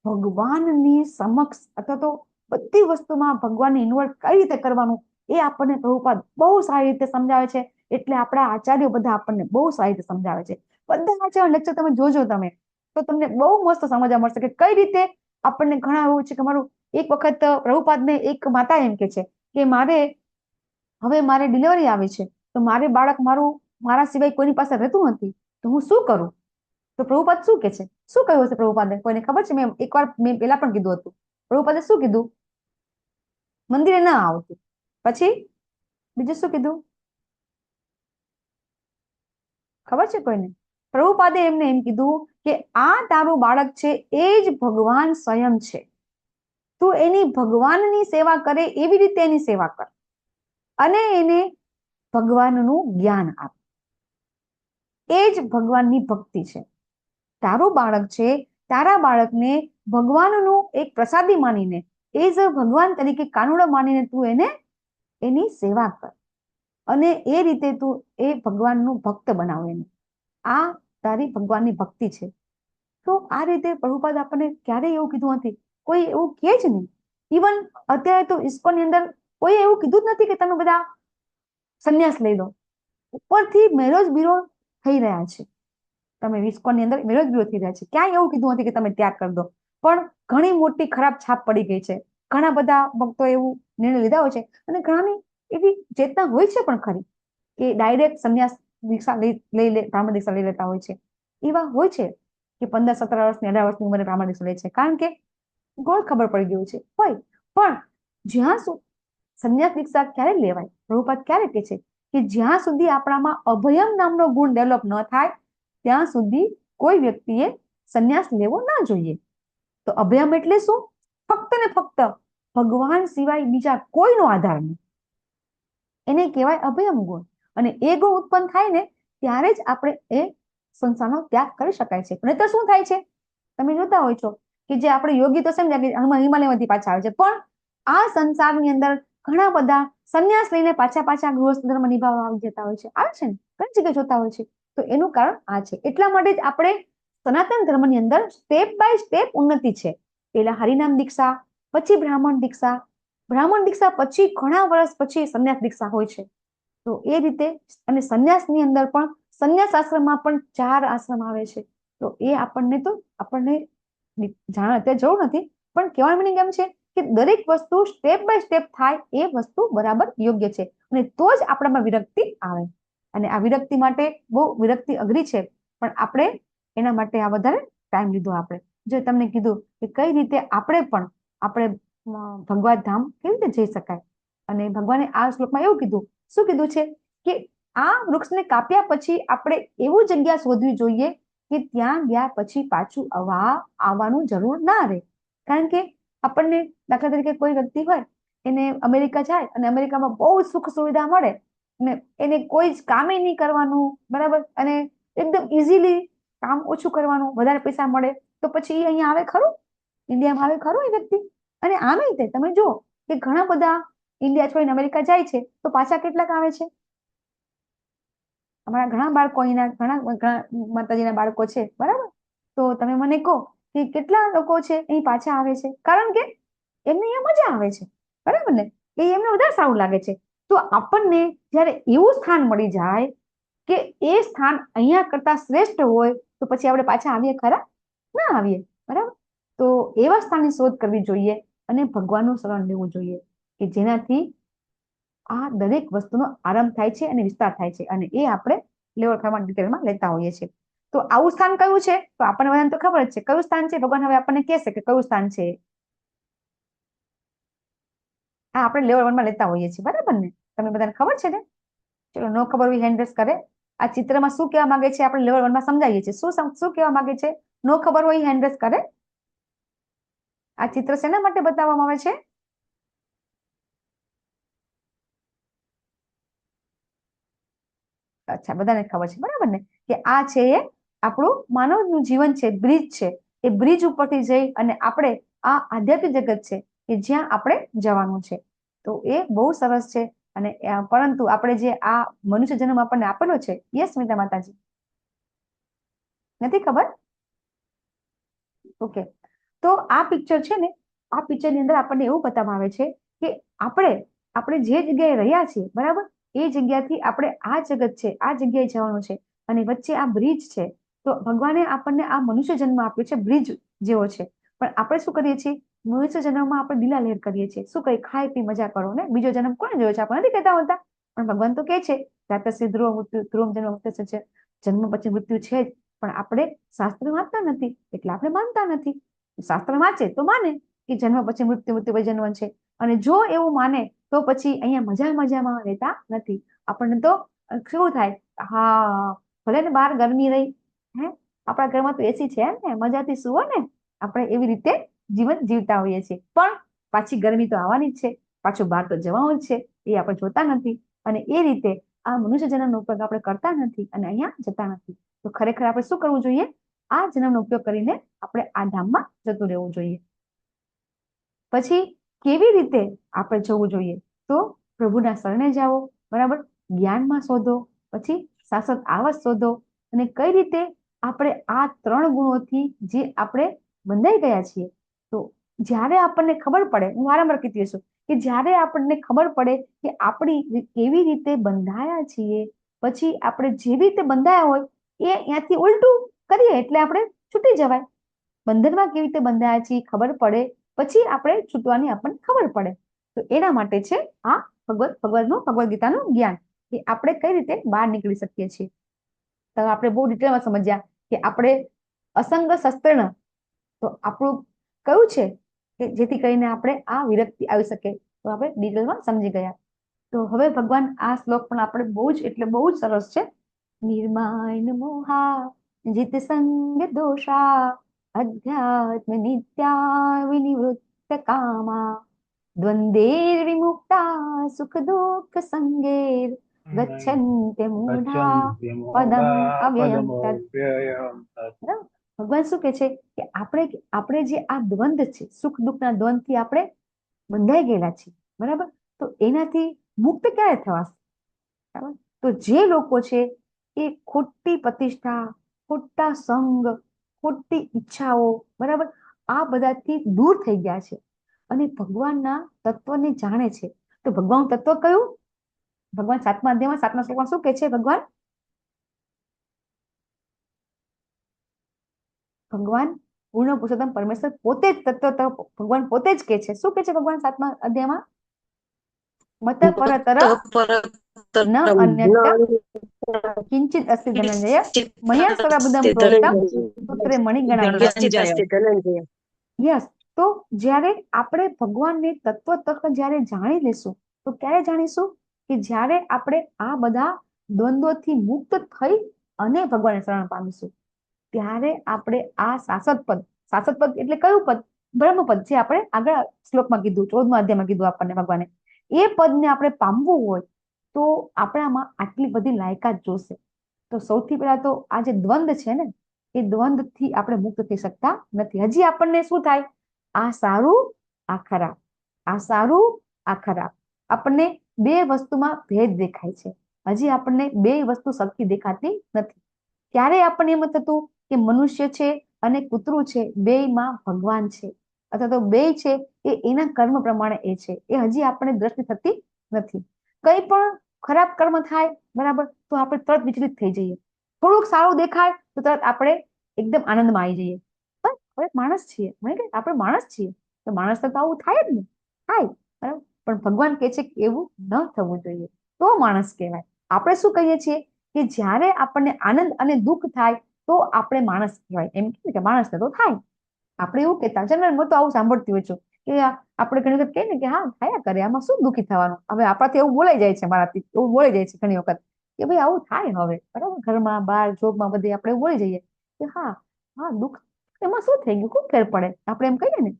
ભગવાનની સમક્ષ અથવા તો બધી વસ્તુમાં ભગવાનને ઇન્વોલ્વ કઈ રીતે કરવાનું એ આપણને પ્રભુપાદ બહુ સારી રીતે સમજાવે છે. એટલે આપણા આચાર્યો બધા આપણને બહુ સારી રીતે સમજાવે છે. બધા આચાર્ય લેક્ચર તમે જોજો તમે તો તમને બહુ મસ્ત સમજવા મળશે કે કઈ રીતે આપણને ઘણા એવું છે કે મારું એક વખત પ્રભુપાદને એક માતા એમ કે છે કે મારે ડિલિવરી આવી છે તો મારે બાળક મારા સિવાય કોઈની પાસે રહેતું નથી તો હું શું કરું? તો પ્રભુપાદ શું કે છે? શું કહ્યું હશે પ્રભુપાદે? કોઈને ખબર છે? મેં પેલા પણ કીધું હતું. પ્રભુપાદે શું કીધું? મંદિરે ના આવતું. પછી બીજું શું કીધું? ખબર છે કોઈને? પ્રભુપાદે એમને એમ કીધું કે આ તારું બાળક છે એ જ ભગવાન સ્વયં છે. તું એની ભગવાનની સેવા કરે એવી રીતે એની સેવા કર અને એને ભગવાનનું જ્ઞાન આપ. એ જ ભગવાનની ભક્તિ છે. તારું બાળક છે, તારા બાળકને ભગવાનનું એક પ્રસાદી માનીને એ જ ભગવાન તરીકે કાનુડો માનીને તું એની સેવા કર અને એ રીતે તું એ ભગવાનનું ભક્ત બનાવ એને. આ તારી ભગવાનની ભક્તિ છે. તો આ રીતે પ્રભુપાદ આપણને ક્યારેય એવું કીધું નથી. કોઈ એવું કહે જ નહીં. ઇવન અત્યારે તો ઇસ્કોનની અંદર કોઈ એવું કીધું જ નથી કે તમે બધા સંન્યાસ લઈ લો. ઉપરથી મેરોજ બીરો થઈ રહ્યા છે. તમે ઇસ્કોનની અંદર મેરોજ બીરો થઈ રહ્યા છે. ક્યાંય એવું કીધું નથી કે તમે ત્યાગ કરી દો. પણ ઘણી મોટી ખરાબ છાપ પડી ગઈ છે. ઘણા બધા ભક્તો એવું નિર્ણય લીધા હોય છે અને ઘણાની એવી ચેતના હોય છે પણ ખરી કે ડાયરેક્ટ સંન્યાસ દીક્ષા બ્રાહ્મણ દીક્ષા લઈ લેતા હોય છે. એવા હોય છે કે 15-17 વર્ષની 18 વર્ષની ઉંમરે બ્રાહ્મણ દીક્ષા લે છે કારણ કે ગોળ ખબર પડી ગયું છે હોય. પણ જ્યાં સંન્યાસ દીક્ષા ક્યારે લેવાય? પ્રભુપાદ ક્યારે કહે છે કે જ્યાં સુધી આપણામાં અભયમ નામનો ગુણ ડેવલપ ન થાય ત્યાં સુધી કોઈ વ્યક્તિએ સંન્યાસ લેવો ના જોઈએ. તો અભયમ એટલે શું? ફક્ત ને ફક્ત ભગવાન સિવાય બીજા કોઈનો આધાર નહીં. એને કહેવાય અભયમ ગુણ. અને એ ગુણ ઉત્પન્ન થાય ને ત્યારે જ આપણે એ સંસારનો ત્યાગ કરી શકાય છે. નહીં તો શું થાય છે? તમે જોતા હોય છો કે જે આપણે યોગી તો સમજ્યા કે હિમાલયમાંથી પાછા આવે છે, પણ આ સંસારની અંદર ઘણા બધા સંન્યાસ લઈને પાછા ગૃહસ્થ ધર્મ નિભાવવા આવી જતા હોય છે. આવે છે ને, ઘણી જગ્યાએ જોતા હોય છે. તો એનું કારણ આ છે. એટલા માટે જ આપણે સનાતન ધર્મની અંદર સ્ટેપ બાય સ્ટેપ ઉન્નતિ છે. પહેલા હરિનામ દીક્ષા, પછી બ્રાહ્મણ દીક્ષા પછી ઘણા વર્ષ પછી સંન્યાસ દીક્ષા હોય છે. તો એ રીતે અને સંન્યાસની અંદર પણ સંન્યાસ આશ્રમમાં પણ 4 આશ્રમ આવે છે. તો એ આપણને જાણ અત્યારે જરૂર નથી, પણ કહેવાનો મીનિંગ એમ છે કે દરેક વસ્તુ સ્ટેપ બાય સ્ટેપ થાય એ વસ્તુ બરાબર યોગ્ય છે અને તો જ આપણામાં વિરક્તિ આવે. અને આ વિરક્તિ માટે બહુ વિરક્તિ અઘરી છે, પણ આપણે એના માટે આ વધારે ટાઈમ લીધો. આપણે જો તમને કીધું કે કઈ રીતે આપણે ભગવત ધામ કેવી રીતે જઈ શકાય. અને ભગવાને આ શ્લોકમાં એવું કીધું, શું કીધું છે કે આ વૃક્ષને કાપ્યા પછી આપણે એવું જગ્યા શોધવી જોઈએ કે ત્યાં ગયા પછી પાછું આવવાનું જરૂર ના રહે. કારણ કે આપણને દાખલા તરીકે કોઈ વ્યક્તિ હોય એને અમેરિકા જાય અને અમેરિકામાં બહુ સુખ સુવિધા મળે અને એને કોઈ જ કામે નહીં કરવાનું, બરાબર, અને એકદમ ઇઝીલી કામ ઓછું કરવાનું, વધારે પૈસા મળે, તો પછી એ અહીંયા આવે ખરું? ઇન્ડિયામાં આવે ખરું એ વ્યક્તિ? અને આમે તે તમે જુઓ કે ઘણા બધા ઇન્ડિયા છોડીને અમેરિકા જાય છે તો પાછા કેટલાક આવે છે? અમારા ઘણા બાળકો અહીંના ઘણા માતાજીના બાળકો છે, બરાબર. તો તમે મને કહો કે કેટલા લોકો છે અહીં પાછા આવે છે? કારણ કે એમને અહીંયા મજા આવે છે, બરાબર ને? એ એમને વધારે સારું લાગે છે. તો આપણને જયારે એવું સ્થાન મળી જાય કે એ સ્થાન અહીંયા કરતા શ્રેષ્ઠ હોય તો પછી આપણે પાછા આવીએ ખરા? ના આવીએ, બરાબર. તો એવા સ્થાનની શોધ કરવી જોઈએ અને ભગવાનનું શરણ લેવું જોઈએ કે જેનાથી આ દરેક વસ્તુનો આરંભ થાય છે અને વિસ્તાર થાય છે. અને એ આપણે લેવલ પ્રમાણે ડિટેલમાં લેતા હોઈએ છીએ. તો આવું સ્થાન કયું છે? તો આપણને બધાને તો ખબર જ છે કયું સ્થાન છે. ભગવાન હવે આપણને કહેશે કે કયું સ્થાન છે. આ આપણે લેવલ 1 માં લેતા હોઈએ છીએ, બરાબર ને? તમને બધાને ખબર છે ને? ચલો, નો ખબર હોય હેન્ડ રેઝ કરે. આ ચિત્રમાં શું કહેવા માંગે છે આપણે લેવલ 1 માં સમજાવીએ છીએ. શું કહેવા માંગે છે? નો ખબર હોય હેન્ડ રેઝ કરે. આ ચિત્ર શેના માટે બતાવવામાં આવે છે? અચ્છા, બધાને ખબર છે, બરાબર ને? કે આ છે એ આપણું માનવનું જીવન છે, બ્રિજ છે. એ બ્રિજ ઉપરથી જઈ અને આપણે આ આધ્યાત્મિક જગત છે કે જ્યાં આપણે જવાનું છે. તો એ બહુ સરસ છે. અને પરંતુ આપણે જે આ મનુષ્ય જન્મ આપણને આપેલો છે, યસ સ્મિતા માતાજી, નથી ખબર? ઓકે, તો આ પિક્ચર છે ને, આ પિક્ચર ની અંદર આપણને એવું બતાવવામાં આવે છે કે આપણે જે જગ્યાએ રહ્યા છીએ, બરાબર, એ જગ્યાથી આપણે આ જગત છે, આ જગ્યાએ જવાનું છે, અને વચ્ચે આ બ્રિજ છે. તો ભગવાને આપણને આ મનુષ્ય જન્મ આપ્યો છે, બ્રિજ જેવો છે. પણ આપણે શું કરીએ છીએ? મનુષ્ય જન્મમાં આપણે લીલા લહેર કરીએ છીએ. શું કઈ ખાઈ પી મજા કરો ને, બીજો જન્મ કોને જોયો છે? આપણે નથી કહેતા હોતા. પણ ભગવાન તો કે છે જાતસ્ય ધ્રુવ મૃત્યુ, ધ્રુવમ જન્મ મૃત્યુ છે, જન્મ પછી મૃત્યુ છે જ. પણ આપણે શાસ્ત્ર વાંચતા નથી એટલે આપણે માનતા નથી. શાસ્ત્ર વાંચે તો માને કે જન્મ પછી મૃત્યુ, મૃત્યુ પછી જન્મ છે. અને જો એવું માને તો પછી અહીંયા મજામાં રહેતા નથી. આપણને તો કેવું થાય, હા ભલે ને બહાર ગરમી રહી, આપણા ઘરમાં તો એસી છે ને, મજાથી સુવો ને, આપણે એવી રીતે જીવન જીવતા હોઈએ છીએ. પણ પાછી ગરમી તો આવવાની જ છે, પાછું બહાર તો જવાનું જ છે, એ આપણે જોતા નથી. અને એ રીતે આ મનુષ્ય જન્મનો ઉપયોગ આપણે કરતા નથી અને અહીંયા જતા નથી. તો ખરેખર આપણે શું કરવું જોઈએ? આ જન્મનો ઉપયોગ કરીને આપણે આ ધામમાં જતું રહેવું જોઈએ. પછી કેવી રીતે આપણે જવું જોઈએ? તો પ્રભુના શરણે જાઓ, બરાબર, જ્ઞાનમાં શોધો, પછી શાશ્વત આવાસ શોધો. અને કઈ રીતે આપણે આ 3 ગુણોથી જે આપણે બંધાઈ ગયા છીએ, તો જ્યારે આપણને ખબર પડે, હું વારંવાર કહેતી છું કે જ્યારે આપણને ખબર પડે કે આપણી કેવી રીતે બંધાયા છીએ, પછી આપણે જેવી રીતે બંધાયા હોય એ ત્યાંથી ઉલટું કરીએ એટલે આપણે છૂટી જવાય. બંધનમાં કેવી રીતે બંધાયા છીએ ખબર પડે, પછી આપણે છૂટવાની આપણને ખબર પડે. તો એના માટે છે આ ભગવદ ગીતાનું જ્ઞાન, કે આપણે કઈ રીતે બહાર નીકળી શકીએ છીએ. તો આપણે બહુ ડિટેલમાં સમજ્યા કે આપણે અસંગ શસ્ત્રણ, તો આપણું કયું છે કે જેથી કરીને આપણે આ વિરક્તિ આવી શકે, તો આપણે ડિટેલમાં સમજી ગયા. તો હવે ભગવાન આ શ્લોક પણ આપણે બહુ જ એટલે બહુ જ સરસ છે. નિર્માણ મોહા જીત સંગ દોષા અધ્યાત્મ નિત્યા વિનિવૃત્ત કામા દ્વંદ્વેર વિમુક્તા સુખ દુઃખ સંગેર ગચ્છન્તે મૂઢા પદમ અવ્યયમ તત. ભગવાન શું કે છે કે આપણે જે આ દ્વંદ છે, સુખ દુઃખના દ્વંદથી આપણે બંધાઈ ગયેલા છીએ, બરાબર. તો એનાથી મુક્ત ક્યારે થવાશે? બરાબર. તો જે લોકો છે એ ખોટી પ્રતિષ્ઠા, ખોટા સંગ, ખોટી ઈચ્છાઓ, બરાબર, આ બધાથી દૂર થઈ ગયા છે અને ભગવાનના તત્વને જાણે છે. તો ભગવાન તત્વ કયું? ભગવાન 7મા અધ્યાયમાં 7મા શ્લોકમાં શું કે છે? ભગવાન પૂર્ણ પુરુષોત્તમ પરમેશ્વર પોતે જ તત્વ, ભગવાન પોતે જ કે છે. શું કે છે ભગવાન 7મા અધ્યાયમાં? મત પરતર ન અન્યત્ર કિંચિત અસ્તિ ધનંજય મયા સર્વબુદ્ધમ પ્રોક્તમ સૂત્રે મણિગણા. યસ. તો જ્યારે આપણે ભગવાનને તત્વ જ્યારે જાણી લેશું, તો ક્યારે જાણીશું? કે જ્યારે આપણે આ બધા દ્વંદ્વોથી મુક્ત થઈ અને ભગવાનને શરણ પામીશું, ત્યારે આપણે આ શાશ્વત પદ એટલે કયું પદ? બ્રહ્મપદ, જે આપણે આગળ શ્લોકમાં કીધું, 14મા અધ્યાયમાં કીધું આપણને ભગવાને. એ પદને આપણે પામવું હોય તો આપણામાં આટલી બધી લાયકાત જોશે. તો સૌથી પહેલા તો આ જે દ્વંદ છે ને, એ દ્વંદથી આપણે મુક્ત થઈ શકતા નથી. હજી આપણને શું થાય? આ સારું આ ખરાબ, આ સારું આ ખરાબ. આપણને બે વસ્તુમાં ભેદ દેખાય છે. હજી આપણને બે વસ્તુ સરખી દેખાતી નથી. ત્યારે આપણને એમ થતું કે મનુષ્ય છે અને કૂતરું છે, બેયમાં ભગવાન છે, અથવા તો બે છે એ એના કર્મ પ્રમાણે એ છે. એ હજી આપણને દ્રષ્ટિ થતી નથી. કઈ પણ ખરાબ કર્મ થાય, બરાબર, તો આપણે તરત વિચલિત થઈ જઈએ. થોડુંક સારું દેખાય તો તરત આપણે એકદમ આનંદમાં આવી જઈએ. પણ હવે માણસ છીએ, આપણે માણસ છીએ, તો માણસ તો આવું થાય જ ને, થાય, બરાબર. પણ ભગવાન કહે છે કે એવું ન થવું જોઈએ, તો માણસ કહેવાય. આપણે શું કહીએ છીએ કે જ્યારે આપણને આનંદ અને દુઃખ થાય તો આપણે માણસ કહેવાય. એમ કે માણસને તો થાય. આપણે એવું કહેતા, જનરલ હું તો આવું સાંભળતી હોય છું કે આપણે ઘણી વખત કહીએ ને કે હા થયા કરે, આમાં શું દુઃખી થવાનું. હવે આપણાથી એવું બોલાઈ જાય છે, મારાથી એવું બોલાઈ જાય છે ઘણી વખત કે ભાઈ આવું થાય હવે, બરાબર, ઘરમાં બહાર જોબમાં બધે આપણે બોલી જઈએ કે હા દુઃખ, એમાં શું થઈ ગયું, ખૂબ ફેર પડે, આપણે એમ કહીએ ને.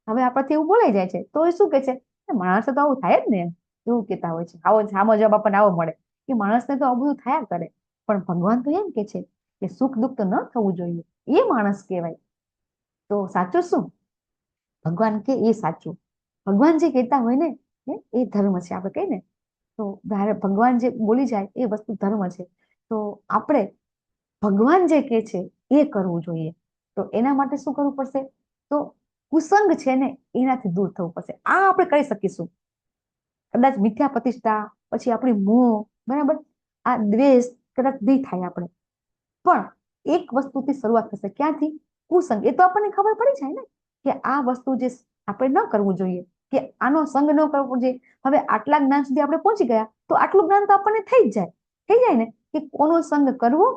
હવે આપણાથી એવું બોલાઈ જાય છે તો એ શું કે છે? માણસ તો આવું થાય જ ને, એમ એવું કહેતા હોય છે. આવો સામો જવાબ આપણને આવો મળે કે માણસને તો આવું બધું થયા કરે. પણ ભગવાન તો એમ કે છે કે સુખ દુઃખ તો ન થવું જોઈએ, એ માણસ કહેવાય. તો સાચું શું? ભગવાન કે એ સાચું. ભગવાન જે કહેતા હોય ને એ ધર્મ છે આપણે કહીએ ને. તો ભગવાન જે બોલી જાય એ વસ્તુ ધર્મ છે. તો આપણે ભગવાન જે કે છે એ કરવું જોઈએ. તો એના માટે શું કરવું પડશે? તો કુસંગ છે ને એનાથી દૂર થવું પડશે. આ આપણે કરી શકીશું. કદાચ મિથ્યા પ્રતિષ્ઠા, પછી આપણી મોહ, બરાબર, આ દ્વેષ કદાચ નહીં થાય આપણે, પણ એક વસ્તુથી શરૂઆત થશે. ક્યાંથી? કુસંગ. એ તો આપણને ખબર પડી જાય ને કે આ વસ્તુ જે આપણે ન કરવું જોઈએ, કે આનો સંગ ન કરવો જોઈએ. હવે આટલા જ્ઞાન સુધી આપણે પહોંચી ગયા તો આટલું જ્ઞાન તો આપણને થઈ જાય ને કે કોનો સંગ કરવો,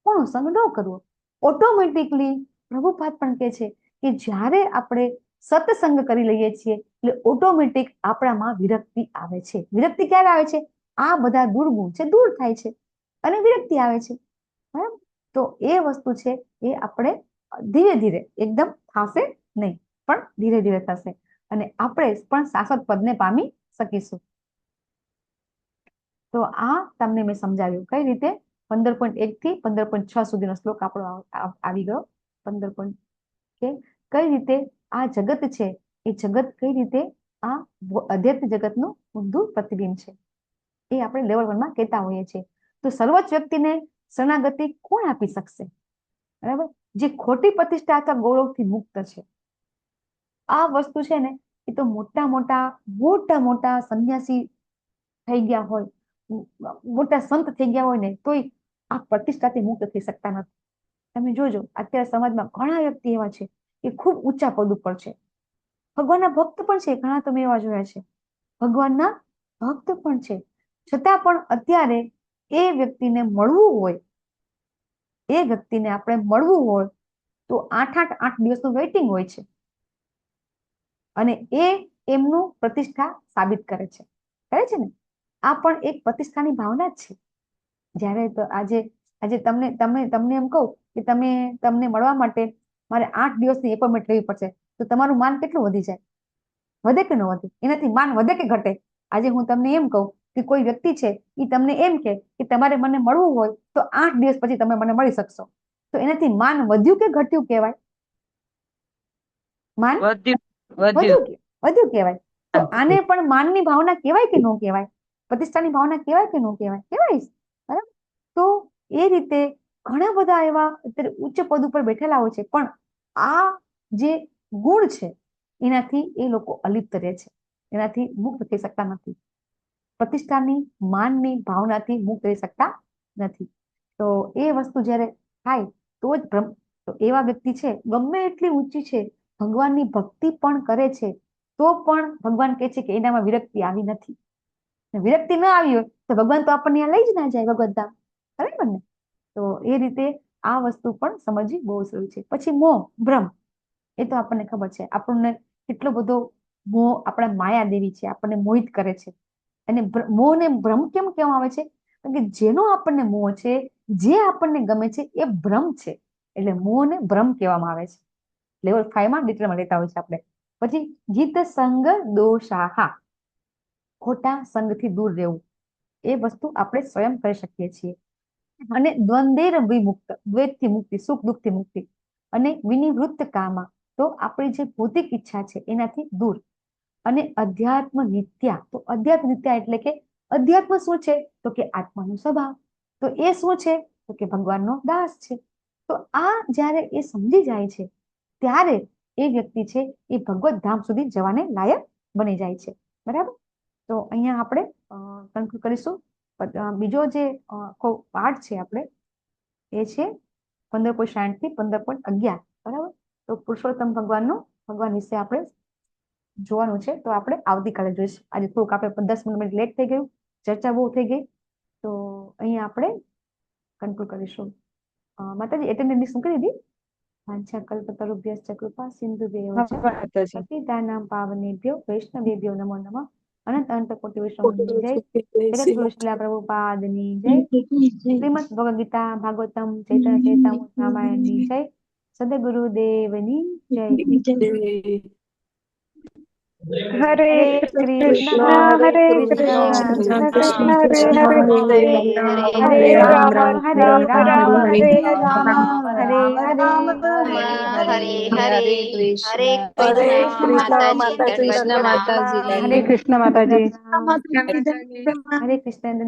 કોનો સંગ ન કરવો. ઓટોમેટિકલી પ્રભુપાદ પણ કહે છે કે જ્યારે આપણે સત્સંગ કરી લઈએ છીએ એટલે ઓટોમેટિક આપણામાં વિરક્તિ આવે છે. વિરક્તિ ક્યારે આવે છે? આ બધા દુર્ગુણ છે દૂર થાય છે અને વિરક્તિ આવે છે. બરાબર? તો એ વસ્તુ છે એ આપણે ધીરે ધીરે, એકદમ થશે નહીં, પણ ધીરે ધીરે થશે અને આપણે પણ શાશ્વત પદને પામી શકીશું. તો આ તમને મેં સમજાવ્યું કઈ રીતે. 15.1 થી 15.6 સુધીનો શ્લોક આપણો આવી ગયો. 15. કઈ રીતે આ જગત છે એ જગત કઈ રીતે આ અધ્યાત્મ જગતનું ઊંધું પ્રતિબિંબ છે એ આપણે લેવલ 1 માં કહેતા હોઈએ છીએ. તો સર્વોચ્ચ વ્યક્તિને શરણાગતિ કોણ આપી શકશે? બરાબર, જે ખોટી પ્રતિષ્ઠા અથવા ગૌરવથી મુક્ત છે. આ વસ્તુ છે ને એ તો મોટા મોટા સંન્યાસી થઈ ગયા હોય, મોટા સંત થઈ ગયા હોય ને તોય આ પ્રતિષ્ઠાથી મુક્ત થઈ શકતા નથી. તમે જોજો અત્યારે સમાજમાં ઘણા વ્યક્તિ એવા છે કે ખૂબ ઊંચા પદ ઉપર છે, ભગવાનના ભક્ત પણ છે, ઘણા તમે એવા જોયા છે, ભગવાનના ભક્ત પણ છે, છતાં પણ અત્યારે એ વ્યક્તિને મળવું હોય, એ વ્યક્તિને આપણે મળવું હોય તો 8 દિવસનું વેઇટિંગ હોય છે અને એ એમનું પ્રતિષ્ઠા સાબિત કરે છે ને. આ પણ એક પ્રતિષ્ઠાની ભાવના જ છે. જ્યારે તો આજે તમને એમ કહું કે તમને મળવા માટે મારે 8 દિવસની એપોઇન્ટમેન્ટ લેવી પડશે તો તમારું માન કેટલું વધી જાય? વધે કે ન વધે? એનાથી માન વધે કે ઘટે? આજે હું તમને એમ કહું કે કોઈ વ્યક્તિ છે એ તમને એમ કે તમારે મને મળવું હોય તો 8 દિવસ પછી તમે મને મળી શકશો, તો એનાથી માન વધ્યું કે ઘટ્યું કહેવાય? માન વધ્યું કહેવાય. તો આને પણ માનની ભાવના કહેવાય કે ન કહેવાય? પ્રતિષ્ઠાની ભાવના કહેવાય કે ન કહેવાય? કહેવાય. બરાબર. તો એ રીતે ઘણા બધા એવા અત્યારે ઉચ્ચ પદ ઉપર બેઠેલા હોય છે, પણ આ જે ગુણ છે એનાથી એ લોકો અલિપ્ત રહે છે, એનાથી મુક્ત થઈ શકતા નથી. પ્રતિષ્ઠાની, માનની ભાવનાથી મુક્ત થઈ શકતા નથી. તો એ વસ્તુ જ્યારે થાય તો જ તો એવા વ્યક્તિ છે ગમે એટલી ઊંચી છે, ભગવાનની ભક્તિ પણ કરે છે, તો પણ ભગવાન કહે છે કે એનામાં વિરક્તિ આવી નથી. વિરક્તિ ન આવી હોય તો ભગવાન તો આપણને લઈ જ ના જાય ભગવત ધામ. બરાબર ને? તો એ રીતે આ વસ્તુ પણ સમજવી બહુ જરૂરી છે. પછી મોહ, ભ્રમ, એ તો આપણને ખબર છે. આપણને કેટલો બધો મોહ, આપણા માયા દેવી છે, આપણને મોહિત કરે છે. અને મોહ ને ભ્રમ કેમ કહેવામાં આવે છે? કારણ કે જેનો આપણને મોહ છે, જે આપણને ગમે છે એ ભ્રમ છે, એટલે મોહ ને ભ્રમ કહેવામાં આવે છે. લેવલ 5 માં ડિટેલમાં લેતા હોય છે આપણે. પછી જીત સંગ દોષાહા, ખોટા સંગથી દૂર રહેવું, એ વસ્તુ આપણે સ્વયં કરી શકીએ છીએ. અને દ્વંદ્વેર વિમુક્ત, દ્વૈતથી મુક્તિ, સુખ દુઃખથી મુક્તિ. અને વિનિવૃત્ત કામા, તો આપણી જે ભૌતિક ઈચ્છા છે એનાથી દૂર. અને અધ્યાત્મ નિત્યા, તો અધ્યાત્મ નિત્યા એટલે કે અધ્યાત્મ શું છે? તો કે આત્માનો સ્વભાવ. તો એ શું છે? તો કે ભગવાનનો દાસ છે. તો આ જ્યારે એ સમજી જાય છે ત્યારે એ વ્યક્તિ છે એ ભગવત ધામ સુધી જવાને લાયક બની જાય છે. બરાબર? તો અહીંયા આપણે કન્ક્લુડ કરીશું. બીજો જે પાઠ છે આપણે એ છે 15.60 થી 15.11. બરાબર? તો પુરુષોત્તમ ભગવાન વિશે આપણે જોવાનું છે, તો આપણે આવતીકાલે જોઈશું. આજે થોડુંક આપણે 10 મિનિટ લેટ થઈ ગયું, ચર્ચા બહુ થઈ ગઈ, તો અહીંયા આપણે કન્ક્લુડ કરીશું. માતાજી એટેન્ડન્સ શું કરી દીધી? વાંછા કલ્પતરુભ્યશ્ચ કૃપા સિંધુભ્યૈવ ચ પતિતાનાં પાવનેભ્યો વૈષ્ણવેભ્યો નમો નમઃ. અનંત અનંત કોટિ વૈષ્ણવની જય. જગતગુરુ શ્રીલા પ્રભુપાદની જય. શ્રીમદ ભગવદ ગીતા ભાગવતમ ચૈતન્ય ચરિતામૃત રામાયણની જય. સદગુરુદેવની જય. હરે કૃષ્ણ હરે કૃષ્ણ કૃષ્ણ કૃષ્ણ હરે હરે હરે રામ હરે રામ હરે રામ હરે રામ હરે હરે હરે હરે કૃષ્ણ કૃષ્ણ માતાજી માતાજી હરે કૃષ્ણ માતાજી માતાજી હરે કૃષ્ણ